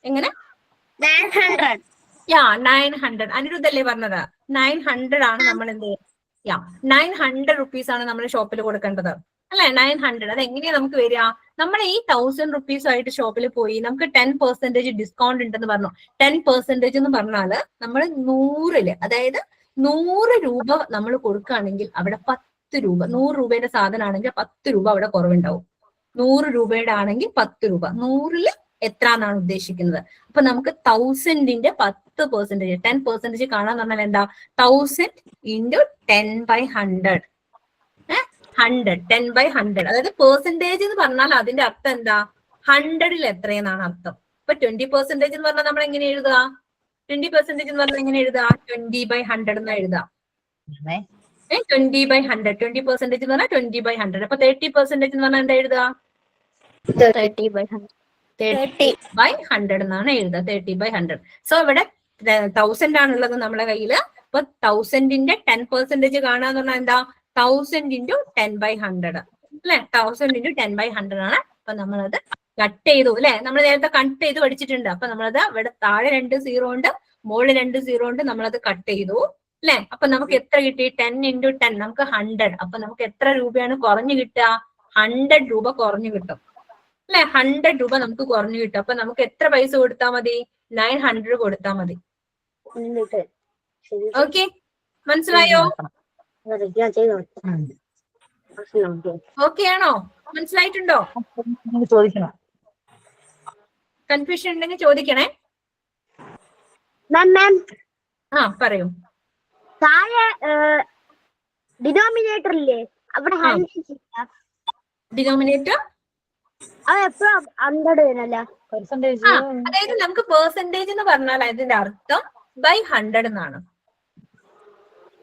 എങ്ങനെ? 900 അനിരുദ്ധല്ലേ പറഞ്ഞത്? 900 ആണ് നമ്മൾ എന്ത് 900 റുപ്പീസ് ആണ് നമ്മൾ ഷോപ്പിൽ കൊടുക്കേണ്ടത് അല്ലെ? 900 അത് എങ്ങനെയാ നമുക്ക് വരിക? നമ്മൾ ഈ 1000 റുപ്പീസുമായിട്ട് ഷോപ്പിൽ പോയി നമുക്ക് 10% ഡിസ്കൗണ്ട് ഉണ്ടെന്ന് പറഞ്ഞു. 10% എന്ന് പറഞ്ഞാല് നമ്മൾ 100ല്, അതായത് 100 രൂപ നമ്മൾ കൊടുക്കുകയാണെങ്കിൽ അവിടെ 10 രൂപ, 100 രൂപയുടെ സാധനമാണെങ്കിൽ 10 രൂപ അവിടെ കുറവുണ്ടാവും. 100 രൂപയുടെ ആണെങ്കിൽ 10 രൂപ. 100ല് എത്ര എന്നാണ് ഉദ്ദേശിക്കുന്നത്. അപ്പൊ നമുക്ക് 1000ന്റെ 10%, 10% കാണാൻ പറഞ്ഞാൽ എന്താ? 1000 × 10/100. 10/100 അതായത് പെർസെന്റേജ് എന്ന് പറഞ്ഞാൽ അതിന്റെ അർത്ഥം എന്താ? 100ൽ എത്രയെന്നാണ് അർത്ഥം. ഇപ്പൊ 20% എന്ന് പറഞ്ഞാൽ നമ്മൾ എങ്ങനെ എഴുതുക? 20% എന്ന് പറഞ്ഞാൽ എങ്ങനെ എഴുതുക? 20/100 എന്ന് എഴുതാം. 20/100. 20% എന്ന് പറഞ്ഞാൽ 20/100. അപ്പൊ 30% എന്ന് പറഞ്ഞാൽ എന്താ എഴുതുക? 30/100 എന്നാണ് എഴുതുക. 30/100. സോ ഇവിടെ 1000 ആണുള്ളത് നമ്മളെ കയ്യില്. അപ്പൊ 1000ന്റെ 10% കാണാന്ന് പറഞ്ഞാൽ എന്താ? 1000 × 10/100 അല്ലെ? 1000 × 10/100 ആണ്. അപ്പൊ നമ്മളത് കട്ട് ചെയ്തു അല്ലെ? നമ്മൾ നേരത്തെ കട്ട് ചെയ്ത് പഠിച്ചിട്ടുണ്ട്. അപ്പൊ നമ്മളത് ഇവിടെ താഴെ 2 0 ഉണ്ട്, മുകളിൽ 2 0 ഉണ്ട്, നമ്മളത് കട്ട് ചെയ്തു അല്ലെ? അപ്പൊ നമുക്ക് എത്ര കിട്ടി? 10 × 10 നമുക്ക് 100. അപ്പൊ നമുക്ക് എത്ര രൂപയാണ് കുറഞ്ഞു കിട്ടുക? 100 രൂപ കുറഞ്ഞു കിട്ടും അല്ലെ? 100 രൂപ നമുക്ക് കുറഞ്ഞു കിട്ടും. അപ്പൊ നമുക്ക് എത്ര പൈസ കൊടുത്താൽ മതി? 900 കൊടുത്താൽ മതി. ഓക്കെ, മനസ്സിലായോ? ഓക്കെ ആണോ? മനസ്സിലായിട്ടുണ്ടോ? കൺഫ്യൂഷൻ ഉണ്ടെങ്കിൽ ചോദിക്കണേ. മാം ആ പറയൂ. താഴെ ഡിനോമിനേറ്റർ ഇല്ലേ, അവിടെ ഡിനോമിനേറ്റർ അത് എപ്പോഴും 100 വരുന്നല്ലോ. അതായത് നമുക്ക് പെർസെന്റേജ് എന്ന് പറഞ്ഞാൽ അതിന്റെ അർത്ഥം ബൈ 100 എന്നാണ്.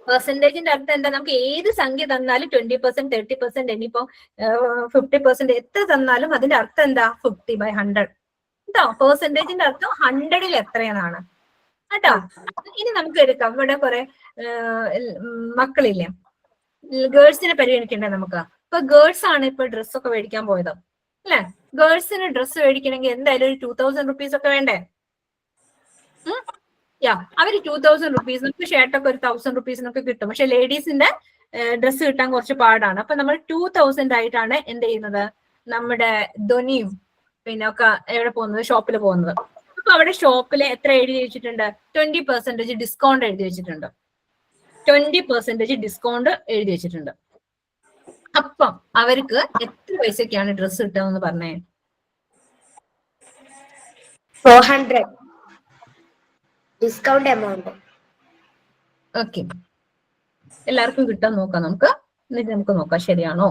പെർസെന്റേജിന്റെ അർത്ഥം എന്താ? നമുക്ക് ഏത് സംഖ്യ തന്നാലും 20%, 30%, ഇനിയിപ്പോ 50% എത്ര തന്നാലും അതിന്റെ അർത്ഥം എന്താ? 50/100 കേട്ടോ. പെർസെന്റേജിന്റെ അർത്ഥം 100ൽ എത്രയെന്നാണ് കേട്ടോ. ഇനി നമുക്ക് എടുക്കാം. ഇവിടെ കുറെ മക്കളില്ലേ, ഗേൾസിനെ പരിഗണിക്കണ്ടേ നമുക്ക്. ഇപ്പൊ ഗേൾസ് ആണ് ഇപ്പൊ ഡ്രസ്സൊക്കെ മേടിക്കാൻ പോയത് അല്ലെ. ഗേൾസിന് ഡ്രസ്സ് മേടിക്കണമെങ്കിൽ എന്തായാലും ഒരു 2000 rupees ഒക്കെ വേണ്ടേ? അവര് 2000 rupees, നമുക്ക് ഷർട്ടൊക്കെ ഒരു 1000 rupees കിട്ടും. പക്ഷെ ലേഡീസിന്റെ ഡ്രസ്സ് കിട്ടാൻ കുറച്ച് പാടാണ്. അപ്പൊ നമ്മൾ 2000 ആയിട്ടാണ് എന്ത് ചെയ്യുന്നത്, നമ്മുടെ ധ്വനിയും പിന്നെ ഒക്കെ എവിടെ പോകുന്നത്, ഷോപ്പിൽ പോകുന്നത്. അപ്പൊ അവിടെ ഷോപ്പിൽ എത്ര എഴുതി വെച്ചിട്ടുണ്ട്? 20% ഡിസ്കൗണ്ട് എഴുതി വെച്ചിട്ടുണ്ട്. 20% ഡിസ്കൗണ്ട് എഴുതി വെച്ചിട്ടുണ്ട്. അപ്പം അവർക്ക് എത്ര പൈസക്കാണ് ഡ്രസ്സ് കിട്ടുക പറഞ്ഞേ? 400 ഡിസ്കൗണ്ട് എമൗണ്ട്. ഓക്കെ, എല്ലാവർക്കും കിട്ടാൻ നോക്കാം നമുക്ക്. എന്നിട്ട് നമുക്ക് നോക്കാം ശരിയാണോ.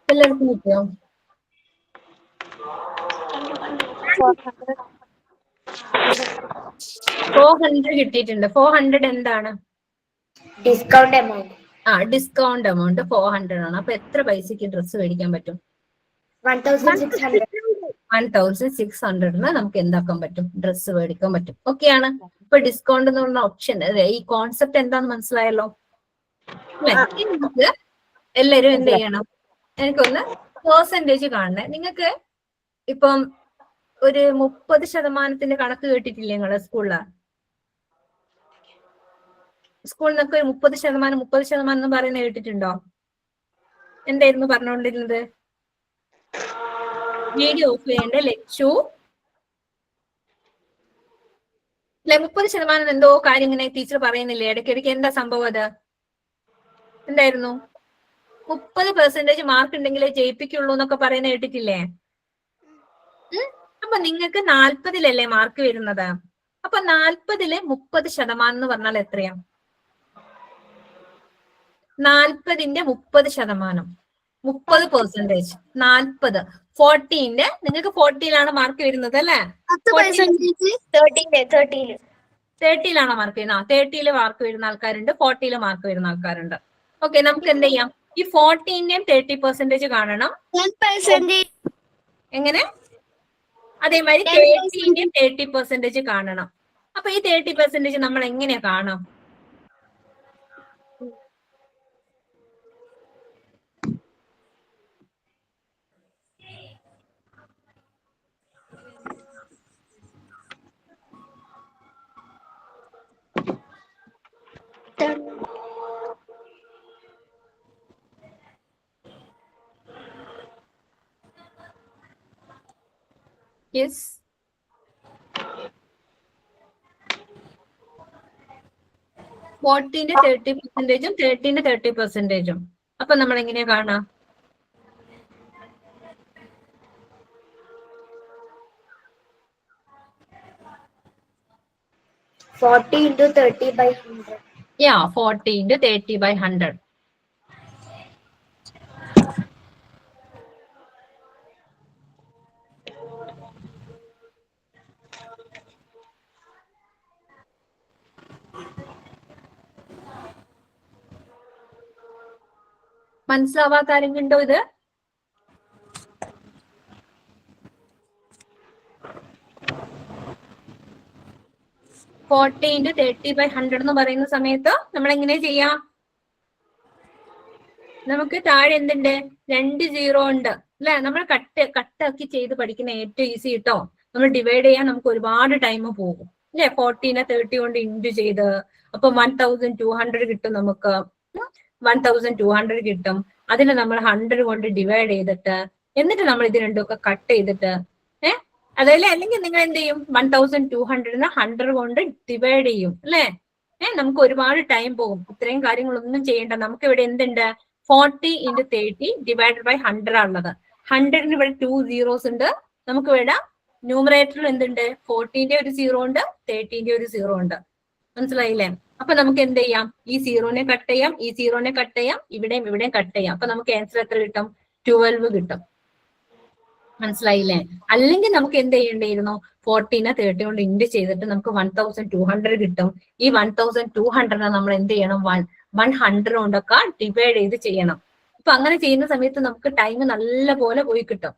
എല്ലാവർക്കും കിട്ടിയോ? 400 കിട്ടിയിട്ടുണ്ട്. 400 എന്താണ്? Discount amount. ഡിസ്കൗണ്ട് എമൗണ്ട് 400 ആണ്. അപ്പൊ എത്ര പൈസക്ക് ഡ്രസ്സ് മേടിക്കാൻ പറ്റും? 1600 നമുക്ക് എന്താക്കാൻ പറ്റും? ഡ്രസ്സ് മേടിക്കാൻ പറ്റും. ഓക്കെ ആണ്. ഇപ്പൊ ഡിസ്കൗണ്ട് എന്ന് പറഞ്ഞ ഓപ്ഷൻ, ഈ കോൺസെപ്റ്റ് എന്താന്ന് മനസ്സിലായല്ലോ. നമുക്ക് എല്ലാരും എന്ത് ചെയ്യണം? എനിക്കൊന്ന് പെർസെന്റേജ് കാണണേ. നിങ്ങൾക്ക് ഇപ്പം ഒരു 30% കണക്ക് കേട്ടിട്ടില്ലേ നിങ്ങളെ സ്കൂളില്? സ്കൂളിൽ നിന്നൊക്കെ 30% എന്ന് പറയുന്നത് കേട്ടിട്ടുണ്ടോ? എന്തായിരുന്നു പറഞ്ഞുകൊണ്ടിരുന്നത്? വീഡിയോ ഓഫ് ചെയ്യേണ്ട ലച്ചു അല്ലെ? 30% എന്തോ കാര്യം ഇങ്ങനെ ടീച്ചർ പറയുന്നില്ലേ ഇടയ്ക്കിടയ്ക്ക്? എന്താ സംഭവം? അത് എന്തായിരുന്നു? 30% മാർക്ക് ഉണ്ടെങ്കിലേ ജയിപ്പിക്കുള്ളൂ എന്നൊക്കെ പറയുന്ന കേട്ടിട്ടില്ലേ? അപ്പൊ നിങ്ങൾക്ക് 40-ലല്ലേ മാർക്ക് വരുന്നത്? അപ്പൊ 40-ല് 30% എന്ന് പറഞ്ഞാൽ എത്രയാ? 40-ന്റെ 30%, 30%. 40 40-ന്റെ നിങ്ങൾക്ക് 40-ലാണ് മാർക്ക് വരുന്നത് അല്ലെ? 30-ലാണോ മാർക്ക് വരുന്നത്? 30-ല് മാർക്ക് വരുന്ന ആൾക്കാരുണ്ട്, 40-ല് മാർക്ക് വരുന്ന ആൾക്കാരുണ്ട്. ഓക്കെ, നമുക്ക് എന്ത് ചെയ്യാം? ഈ 40-ന്റെയും 30% കാണണം. എങ്ങനെ? അതേമാതിരി 30-ന്റെയും 30% കാണണം. അപ്പൊ ഈ 30% നമ്മൾ എങ്ങനെയാ കാണാം? Yes. ന്റെ 30%, 30-ന്റെ 30%. അപ്പൊ നമ്മൾ എങ്ങനെയാ കാണാം? $40 into 30/100. Yeah, 40 into 30/100. മനസ്സിലാവാത്ത ആരെങ്കിലും ഉണ്ടോ ഇത്? $40 into 30/100 എന്ന് പറയുന്ന സമയത്ത് നമ്മൾ എങ്ങനെയാ ചെയ്യാം? നമുക്ക് താഴെ എന്തുണ്ട്? 2 0 ഉണ്ട് അല്ലെ? നമ്മൾ കട്ടാക്കി ചെയ്ത് പഠിക്കുന്ന ഏറ്റവും ഈസി കേട്ടോ. നമ്മൾ ഡിവൈഡ് ചെയ്യാൻ നമുക്ക് ഒരുപാട് ടൈം പോകും അല്ലെ? 40നെ 30 കൊണ്ട് ഇൻറ്റു ചെയ്ത് അപ്പൊ 1200 കിട്ടും നമുക്ക്. 1200 കിട്ടും. അതിനെ നമ്മൾ 100 കൊണ്ട് ഡിവൈഡ് ചെയ്തിട്ട് എന്നിട്ട് നമ്മൾ ഇത് രണ്ടുമൊക്കെ കട്ട് ചെയ്തിട്ട് അതല്ലേ, അല്ലെങ്കിൽ നിങ്ങൾ എന്ത് ചെയ്യും? 1200നെ 100 കൊണ്ട് ഡിവൈഡ് ചെയ്യും അല്ലെ? നമുക്ക് ഒരുപാട് ടൈം പോകും. ഇത്രയും കാര്യങ്ങളൊന്നും ചെയ്യേണ്ട. നമുക്ക് ഇവിടെ എന്തുണ്ട്? 40 × 30 ഡിവൈഡഡ് ബൈ 100 ആണുള്ളത്. 100ന് ഇവിടെ 2 zeros ഉണ്ട്. നമുക്ക് ഇവിടെ ന്യൂമറേറ്ററിൽ എന്തുണ്ട്? 40ന്റെ ഒരു 0 ഉണ്ട്, 30ന്റെ ഒരു 0 ഉണ്ട്. മനസ്സിലായില്ലേ? അപ്പൊ നമുക്ക് എന്ത് ചെയ്യാം? ഈ 0നെ കട്ട് ചെയ്യാം, ഈ 0നെ കട്ട് ചെയ്യാം, ഇവിടെയും കട്ട് ചെയ്യാം. അപ്പൊ നമുക്ക് ആൻസർ എത്ര കിട്ടും? 12 കിട്ടും. മനസ്സിലായില്ലേ? അല്ലെങ്കിൽ നമുക്ക് എന്ത് ചെയ്യേണ്ടിയിരുന്നു? 40നെ 30 കൊണ്ട് ഇൻഡ് ചെയ്തിട്ട് നമുക്ക് 1200 കിട്ടും. ഈ 1200നെ നമ്മൾ എന്ത് ചെയ്യണം? 100 കൊണ്ടൊക്കെ ഡിവൈഡ് ചെയ്ത് ചെയ്യണം. അപ്പൊ അങ്ങനെ ചെയ്യുന്ന സമയത്ത് നമുക്ക് ടൈം നല്ല പോലെ പോയി കിട്ടും.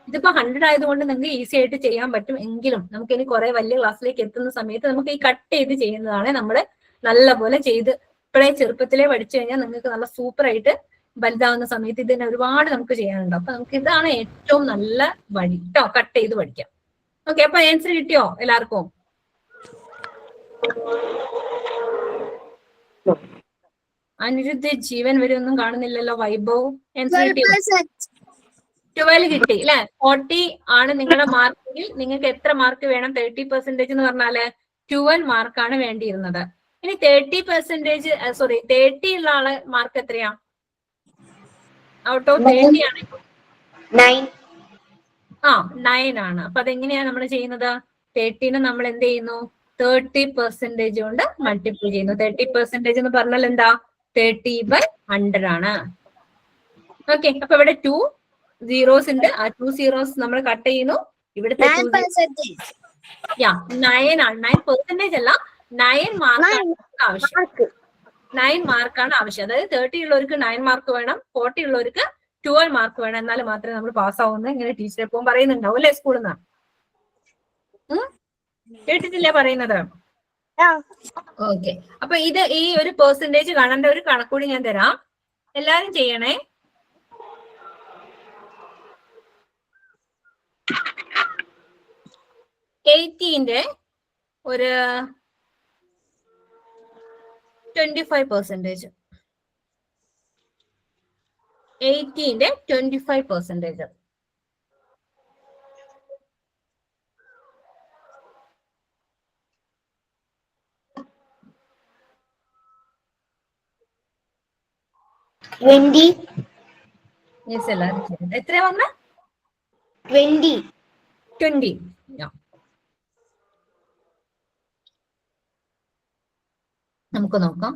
ഇതിപ്പോ 100 ആയതുകൊണ്ട് നിങ്ങൾക്ക് ഈസി ആയിട്ട് ചെയ്യാൻ പറ്റും. എങ്കിലും നമുക്ക് ഇനി കുറെ വലിയ ക്ലാസ്സിലേക്ക് എത്തുന്ന സമയത്ത് നമുക്ക് ഈ കട്ട് ചെയ്ത് ചെയ്യുന്നതാണ് നമ്മൾ നല്ല പോലെ ചെയ്ത് ഇപ്പോഴേ ചെറുപ്പത്തിലേ പഠിച്ചു കഴിഞ്ഞാൽ നിങ്ങൾക്ക് നല്ല സൂപ്പർ ആയിട്ട് വലുതാവുന്ന സമയത്ത് ഇതിനെ ഒരുപാട് നമുക്ക് ചെയ്യാനുണ്ട്. അപ്പൊ നമുക്ക് ഇതാണ് ഏറ്റവും നല്ല വഴി കേട്ടോ, കട്ട് ചെയ്ത് പഠിക്കാം. ഓക്കെ, അപ്പൊ ആൻസർ കിട്ടിയോ എല്ലാവർക്കും? അനിരുദ്ധ ജീവൻ വരെ ഒന്നും കാണുന്നില്ലല്ലോ. വൈഭവ് ആൻസർ കിട്ടിയോ? 12 കിട്ടി അല്ലെ? 40 ആണ് നിങ്ങളുടെ മാർക്കെങ്കിൽ നിങ്ങൾക്ക് എത്ര മാർക്ക് വേണം? 30% എന്ന് പറഞ്ഞാല് 12 മാർക്കാണ് വേണ്ടിയിരുന്നത്. ഇനി 30% 30 ഉള്ള ആള് മാർക്ക് എത്രയാ? ഔട്ട് ഓഫ് 30 ആണ് 9 ആണ്. അപ്പൊ അതെങ്ങനെയാണ് നമ്മൾ ചെയ്യുന്നത്? 30നെ നമ്മൾ എന്ത് ചെയ്യുന്നു? 30% കൊണ്ട് മൾട്ടിപ്ലൈ ചെയ്യുന്നു. 30% എന്ന് പറഞ്ഞാൽ എന്താ? 30/100 ആണ്. ഓക്കെ, അപ്പൊ ഇവിടെ 2 zeros ഉണ്ട്. ആ 2 zeros നമ്മൾ കട്ട് ചെയ്യുന്നു. ഇവിടുത്തെ 9 ആണ്. 9% അല്ല, 9 മാർക്കാണ് ആവശ്യം. 9 മാർക്കാണ് ആവശ്യം. അതായത് 30 ഉള്ളവർക്ക് 9 മാർക്ക് വേണം, 40 ഉള്ളവർക്ക് 12 മാർക്ക് വേണം. എന്നാലും മാത്രമേ നമ്മൾ പാസ്സാവുന്നത്. ഇങ്ങനെ ടീച്ചർ എപ്പോഴും പറയുന്നുണ്ടാവും അല്ലെ സ്കൂളിൽ നിന്ന്? കേട്ടിട്ടില്ലേ പറയുന്നത്? ഓക്കെ, അപ്പൊ ഇത് ഈ ഒരു പെർസെന്റേജ് കാണേണ്ട ഒരു കണക്കൂടി ഞാൻ തരാം. എല്ലാരും ചെയ്യണേ. ന്റെ ഒരു 25%. 80ന്റെ 25%. 20. യെസ്, എല്ലാവരും ചെയ്യണം. എത്രയാ വന്ന? 20. നമുക്ക് നോക്കാം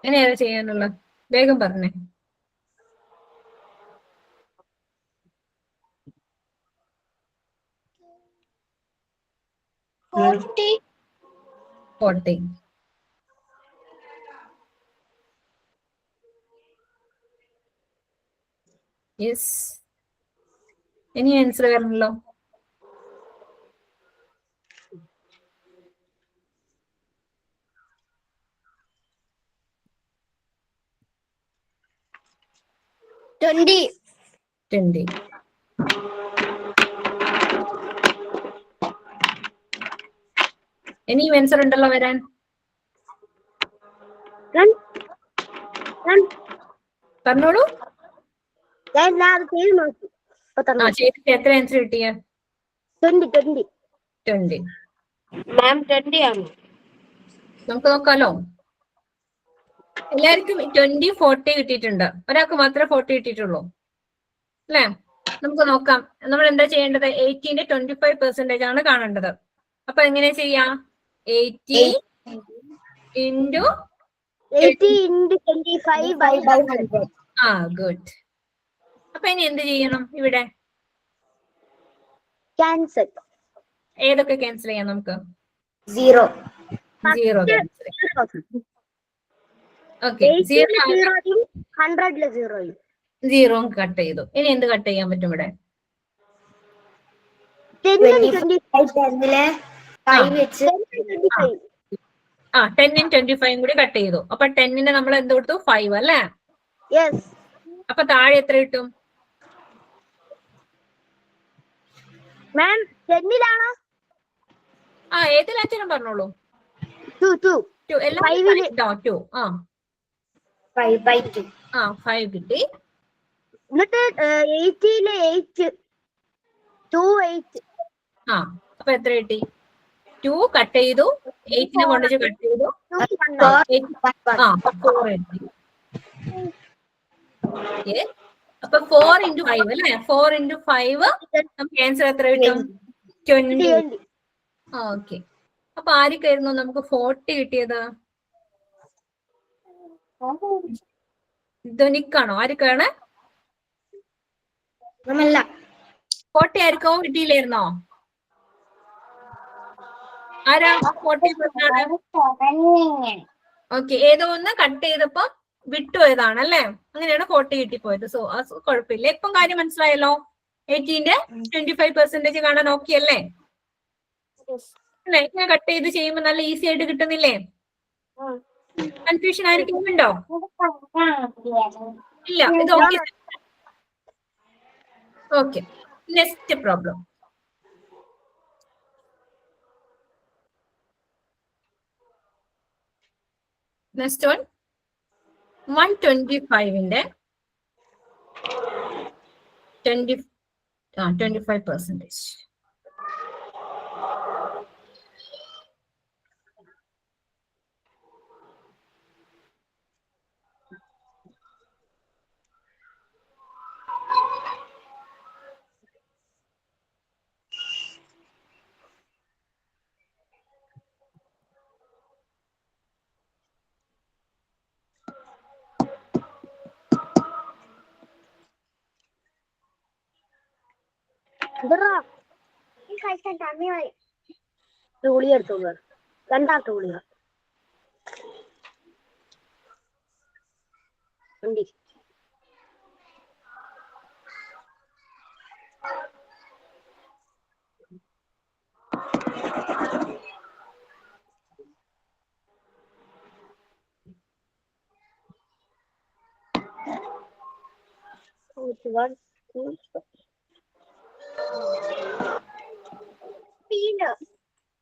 എങ്ങനെയാ ചെയ്യാനുള്ള. വേഗം പറഞ്ഞേ. 40. യെസ്, ഇനി ആൻസർ വരണല്ലോ. Twenty. ഇനി ആൻസർ ഉണ്ടല്ലോ വരാൻ. പറഞ്ഞോളൂ. ചെയ്തിട്ട് എത്ര ആൻസർ കിട്ടിയ? 20. മാം 20 ആണ്. നമുക്ക് നോക്കാലോ. എല്ലാവർക്കും 20, 40 കിട്ടിയിട്ടുണ്ട്. ഒരാൾക്ക് മാത്രമേ 40 കിട്ടിയിട്ടുള്ളൂ അല്ലെ? നമുക്ക് നോക്കാം. നമ്മൾ എന്താ ചെയ്യേണ്ടത്? 80ന്റെ 25% ആണ് കാണേണ്ടത്. അപ്പൊ എങ്ങനെ ചെയ്യാം? 80 × 25/100. ഗുഡ്. അപ്പൊ ഇനി എന്ത് ചെയ്യണം? ഇവിടെ ക്യാൻസൽ. ഏതൊക്കെ ക്യാൻസൽ ചെയ്യാം നമുക്ക്? 0 ക്യാൻസൽ. ഓക്കെ, 0 കട്ട് ചെയ്തു. ഇനി എന്ത് കട്ട് ചെയ്യാൻ പറ്റും ഇവിടെ? 10നും 25 കൂടി കട്ട് ചെയ്തു. അപ്പൊ 10ന് നമ്മൾ എന്ത് കൊടുത്തു? 5 അല്ലേ? അപ്പൊ താഴെ എത്ര കിട്ടും? മാം 10-ലാണോ? ആ ഏതിൽ അച്ഛനും പറഞ്ഞോളൂ. 2 എല്ലാം 2. ആ 5/2. 5 കിട്ടി. എന്നിട്ട് 80-ലെ 8 2 8. ആ അപ്പൊ എത്ര കിട്ടി? 2 കട്ട് ചെയ്തു, 8നെ കൊണ്ടുവച്ച് കട്ട് ചെയ്തു. 4 കിട്ടി. അപ്പൊ 4 into 5 അല്ലേ? 4 into 5 നമുക്ക് ആൻസർ എത്ര കിട്ടും? 20. ഓക്കെ. അപ്പൊ ആർക്കായിരുന്നു നമുക്ക് 40 കിട്ടിയത്? ധ്വനിക്കാണോ? ആർക്കാണ് 40? ആർക്കോ കിട്ടിയില്ലായിരുന്നോ? ആരാ 40 പറഞ്ഞാണ്? ഓക്കെ, ഏതോ ഒന്ന് കട്ട് ചെയ്തപ്പോ വിട്ടുപോയതാണ് അല്ലേ? അങ്ങനെയാണ് 40 കിട്ടിപ്പോയത്. സോ കുഴപ്പമില്ല. ഇപ്പം കാര്യം മനസ്സിലായല്ലോ. 18ന്റെ 25% കാണാൻ ഓക്കെ അല്ലേ? അല്ലെ? ഇങ്ങനെ കട്ട് ചെയ്ത് ചെയ്യുമ്പോ നല്ല ഈസി ആയിട്ട് കിട്ടുന്നില്ലേ? കൺഫ്യൂഷൻ ആയിരിക്കും ഉണ്ടോ? ഇല്ല, ഇത് okay. Okay, next problem. Next one 125ന്റെ 25%. ഗുളിക എടുത്തോളൂ. രണ്ടാമത്തെ ഗുളിക ഉണ്ട്.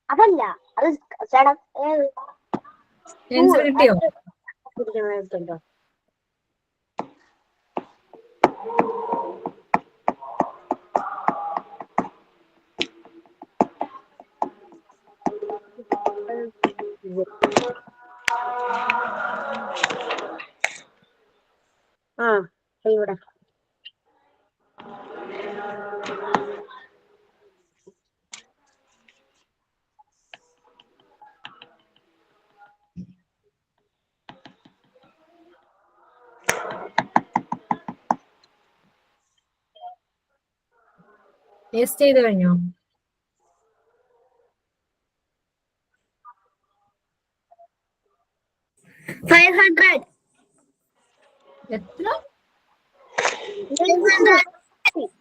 അതല്ല, അത് ആൻസർ കിട്ടിയോ? ഇവിടെ ടേസ്റ്റ് ചെയ്ത് കഴിഞ്ഞോ? എത്ര?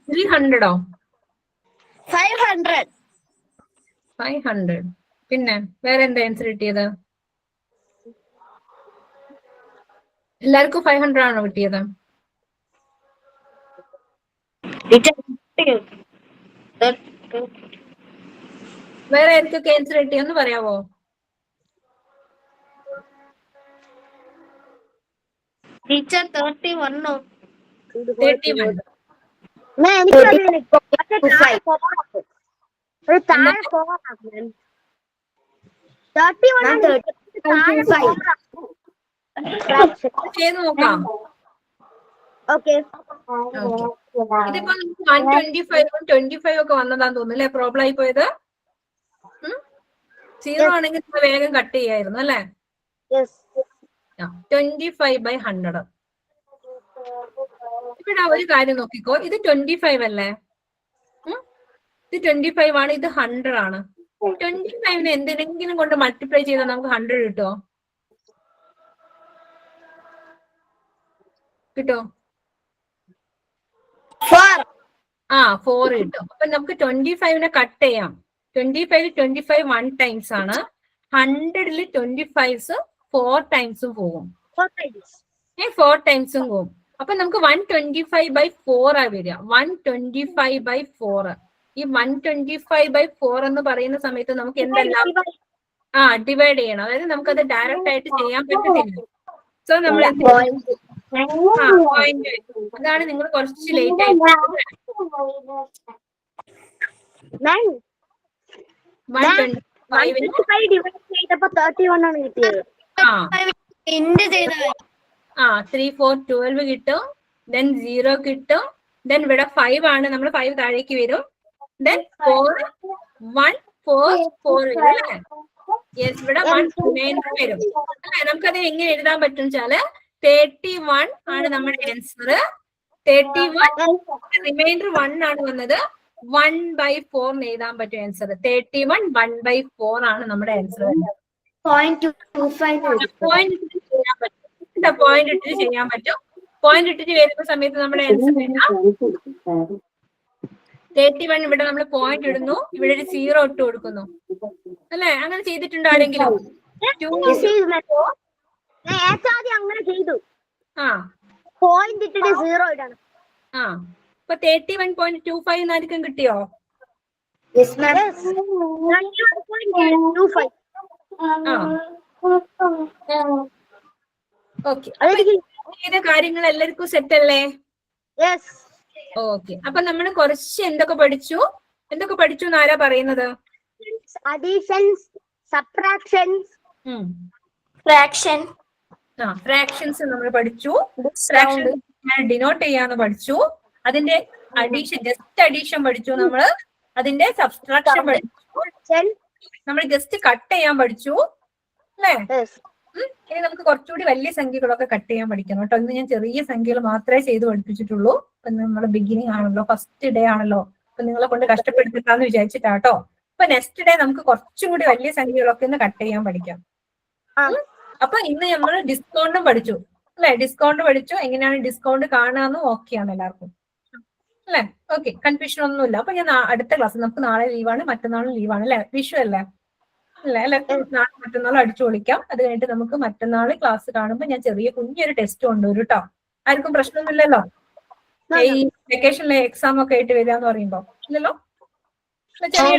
300ഓ? 500. പിന്നെ വേറെ എന്താ ആൻസർ കിട്ടിയത്? എല്ലാവർക്കും 500 ആണോ കിട്ടിയത്? വേറെ ആർക്കൊക്കെ ആൻസർ കിട്ടിയെന്ന് പറയാവോ? ടീച്ചർ 31. ചെയ്ത് നോക്കാം. ഇതിപ്പോ 125 ഒക്കെ വന്നതാന്ന് തോന്നുന്നു അല്ലെ? പ്രോബ്ലം ആയി പോയത്. 0 ആണെങ്കിൽ വേഗം കട്ട് ചെയ്യായിരുന്നു അല്ലെ? 25/100. ഇവിടെ ഒരു കാര്യം നോക്കിക്കോ, ഇത് 25 അല്ലേ? ഇത് 25 ആണ്, ഇത് 100 ആണ്. 25നെ എന്തിനെങ്കിലും കൊണ്ട് മൾട്ടിപ്ലൈ ചെയ്താൽ നമുക്ക് 100 കിട്ടോ? കിട്ടോ? 4 കിട്ടും. അപ്പൊ നമുക്ക് 25നെ കട്ട് ചെയ്യാം. 25 1 ടൈംസ് ആണ്. 100ല് 25s 4 ടൈംസും പോകും. 4 ടൈംസും പോകും. അപ്പൊ നമുക്ക് 125/4 ആ വരിക. 125/4. ഈ 125/4 എന്ന് പറയുന്ന സമയത്ത് നമുക്ക് എന്തെല്ലാം ഡിവൈഡ് ചെയ്യണം. അതായത് നമുക്കത് ഡയറക്റ്റ് ആയിട്ട് ചെയ്യാൻ പറ്റത്തില്ല. സോ നമ്മൾ പോയിന്റ്. അതാണ് നിങ്ങൾ കുറച്ച് ലേറ്റ് ആയിട്ട് 3 4 12 കിട്ടും. ദെൻ 0 കിട്ടും. ദെൻ ഇവിടെ 5 ആണ്. നമ്മൾ 5 താഴേക്ക് വരും. ദെൻ 4 1 4 4 വരും അല്ലേ? യെസ്, ഇവിടെ 1 റിമൈൻഡർ വരും അല്ലെ? നമുക്കത് എങ്ങനെ എഴുതാൻ പറ്റും വെച്ചാല് 31 ആണ് നമ്മുടെ ആൻസർ. 31 റിമൈൻഡർ 1 ആണ് വന്നത്. 1/4 എഴുതാൻ പറ്റും ആൻസർ. 31 1/4 ആണ് നമ്മുടെ ആൻസർ. പോയിന്റ് ഇട്ടിട്ട് ചെയ്യാൻ പറ്റും. പോയിന്റ് ഇട്ടിട്ട് വരുന്ന സമയത്ത് നമ്മുടെ ആൻസർ 31. ഇവിടെ നമ്മൾ പോയിന്റ് ഇടുന്നു, ഇവിടെ ഒരു 0 ഇട്ട് കൊടുക്കുന്നു അല്ലെ? അങ്ങനെ ചെയ്തിട്ടുണ്ടോ ആരെങ്കിലും? അങ്ങനെ ചെയ്തു. പോയിന്റ് ഇട്ടിട്ട് 0 ഇടണം. അപ്പൊ 31.25 എന്നായിരിക്കും കിട്ടിയോ? ഓക്കെ, കാര്യങ്ങൾ എല്ലാവർക്കും സെറ്റ് അല്ലേ? ഓക്കെ, അപ്പൊ നമ്മൾ കുറച്ച് എന്തൊക്കെ പഠിച്ചു എന്ന് ആരാ പറയുന്നത്? അഡീഷൻസ്, സബ്ട്രാക്ഷൻസ്, ഫ്രാക്ഷൻസ് നമ്മൾ പഠിച്ചു. ഫ്രാക്ഷൻസ് ഡിനോട്ട് ചെയ്യാന്ന് പഠിച്ചു. അതിന്റെ അഡീഷൻ, ജസ്റ്റ് അഡീഷൻ പഠിച്ചു നമ്മള്. അതിന്റെ സബ്ട്രാക്ഷൻ പഠിച്ചു. നമ്മൾ ജസ്റ്റ് കട്ട് ചെയ്യാൻ പഠിച്ചു അല്ലേ? ഇനി നമുക്ക് കുറച്ചുകൂടി വലിയ സംഖ്യകളൊക്കെ കട്ട് ചെയ്യാൻ പഠിക്കണം കേട്ടോ. ഇന്ന് ഞാൻ ചെറിയ സംഖ്യകൾ മാത്രമേ ചെയ്ത് പഠിപ്പിച്ചിട്ടുള്ളൂ. ഇപ്പൊ നമ്മൾ ബിഗിനിങ് ആണല്ലോ, ഫസ്റ്റ് ഡേ ആണല്ലോ. അപ്പൊ നിങ്ങളെ കൊണ്ട് കഷ്ടപ്പെടുത്തിട്ടാന്ന് വിചാരിച്ചിട്ടാട്ടോ. അപ്പൊ നെക്സ്റ്റ് ഡേ നമുക്ക് കുറച്ചും കൂടി വലിയ സംഖ്യകളൊക്കെ ഒന്ന് കട്ട് ചെയ്യാൻ പഠിക്കാം. അപ്പൊ ഇന്ന് നമ്മൾ ഡിസ്കൗണ്ടും പഠിച്ചു അല്ലെ? ഡിസ്കൗണ്ട് പഠിച്ചു, എങ്ങനെയാണ് ഡിസ്കൗണ്ട് കാണാന്ന് ഓക്കെയാണ് എല്ലാവർക്കും അല്ലെ? ഓക്കെ, കൺഫ്യൂഷൻ ഒന്നുമില്ല. അപ്പൊ ഞാൻ അടുത്ത ക്ലാസ്, നമുക്ക് നാളെ ലീവാണ്, മറ്റന്നാളും ലീവാണ് അല്ലെ? വിഷു അല്ലേ? അല്ലെ? എല്ലാവർക്കും നാളെ മറ്റന്നാൾ അടിച്ചു പൊളിക്കാം. അത് കഴിഞ്ഞിട്ട് നമുക്ക് മറ്റന്നാൾ ക്ലാസ് കാണുമ്പോൾ ഞാൻ ചെറിയ കുഞ്ഞൊരു ടെസ്റ്റ് കൊണ്ടുവരും കേട്ടോ. ആർക്കും പ്രശ്നമൊന്നുമില്ലല്ലോ? ഈ വെക്കേഷനിലെ എക്സാം ഒക്കെ ആയിട്ട് വരികയെന്ന് പറയുമ്പോ ഇല്ലല്ലോ? ചെറിയ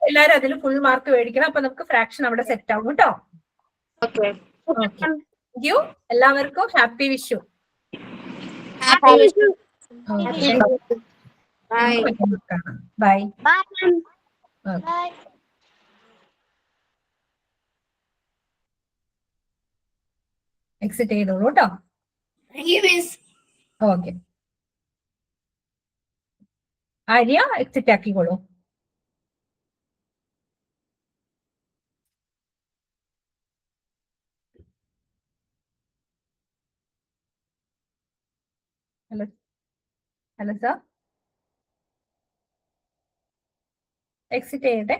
എല്ലാരും അതിൽ ഫുൾ മാർക്ക് മേടിക്കണം. അപ്പൊ നമുക്ക് ഫ്രാക്ഷൻ അവിടെ സെറ്റ് ആവും കേട്ടോ. Thank you. എല്ലാവർക്കും ഹാപ്പി വിഷു. ബൈ. എക്സിറ്റ് ചെയ്തോളൂ കേട്ടോ. ഓക്കെ, ആര്യ എക്സിറ്റ് ആക്കിക്കോളൂ. ഹലോ ഹലോ സാർ, എക്സിറ്റ് ചെയ്യട്ടെ.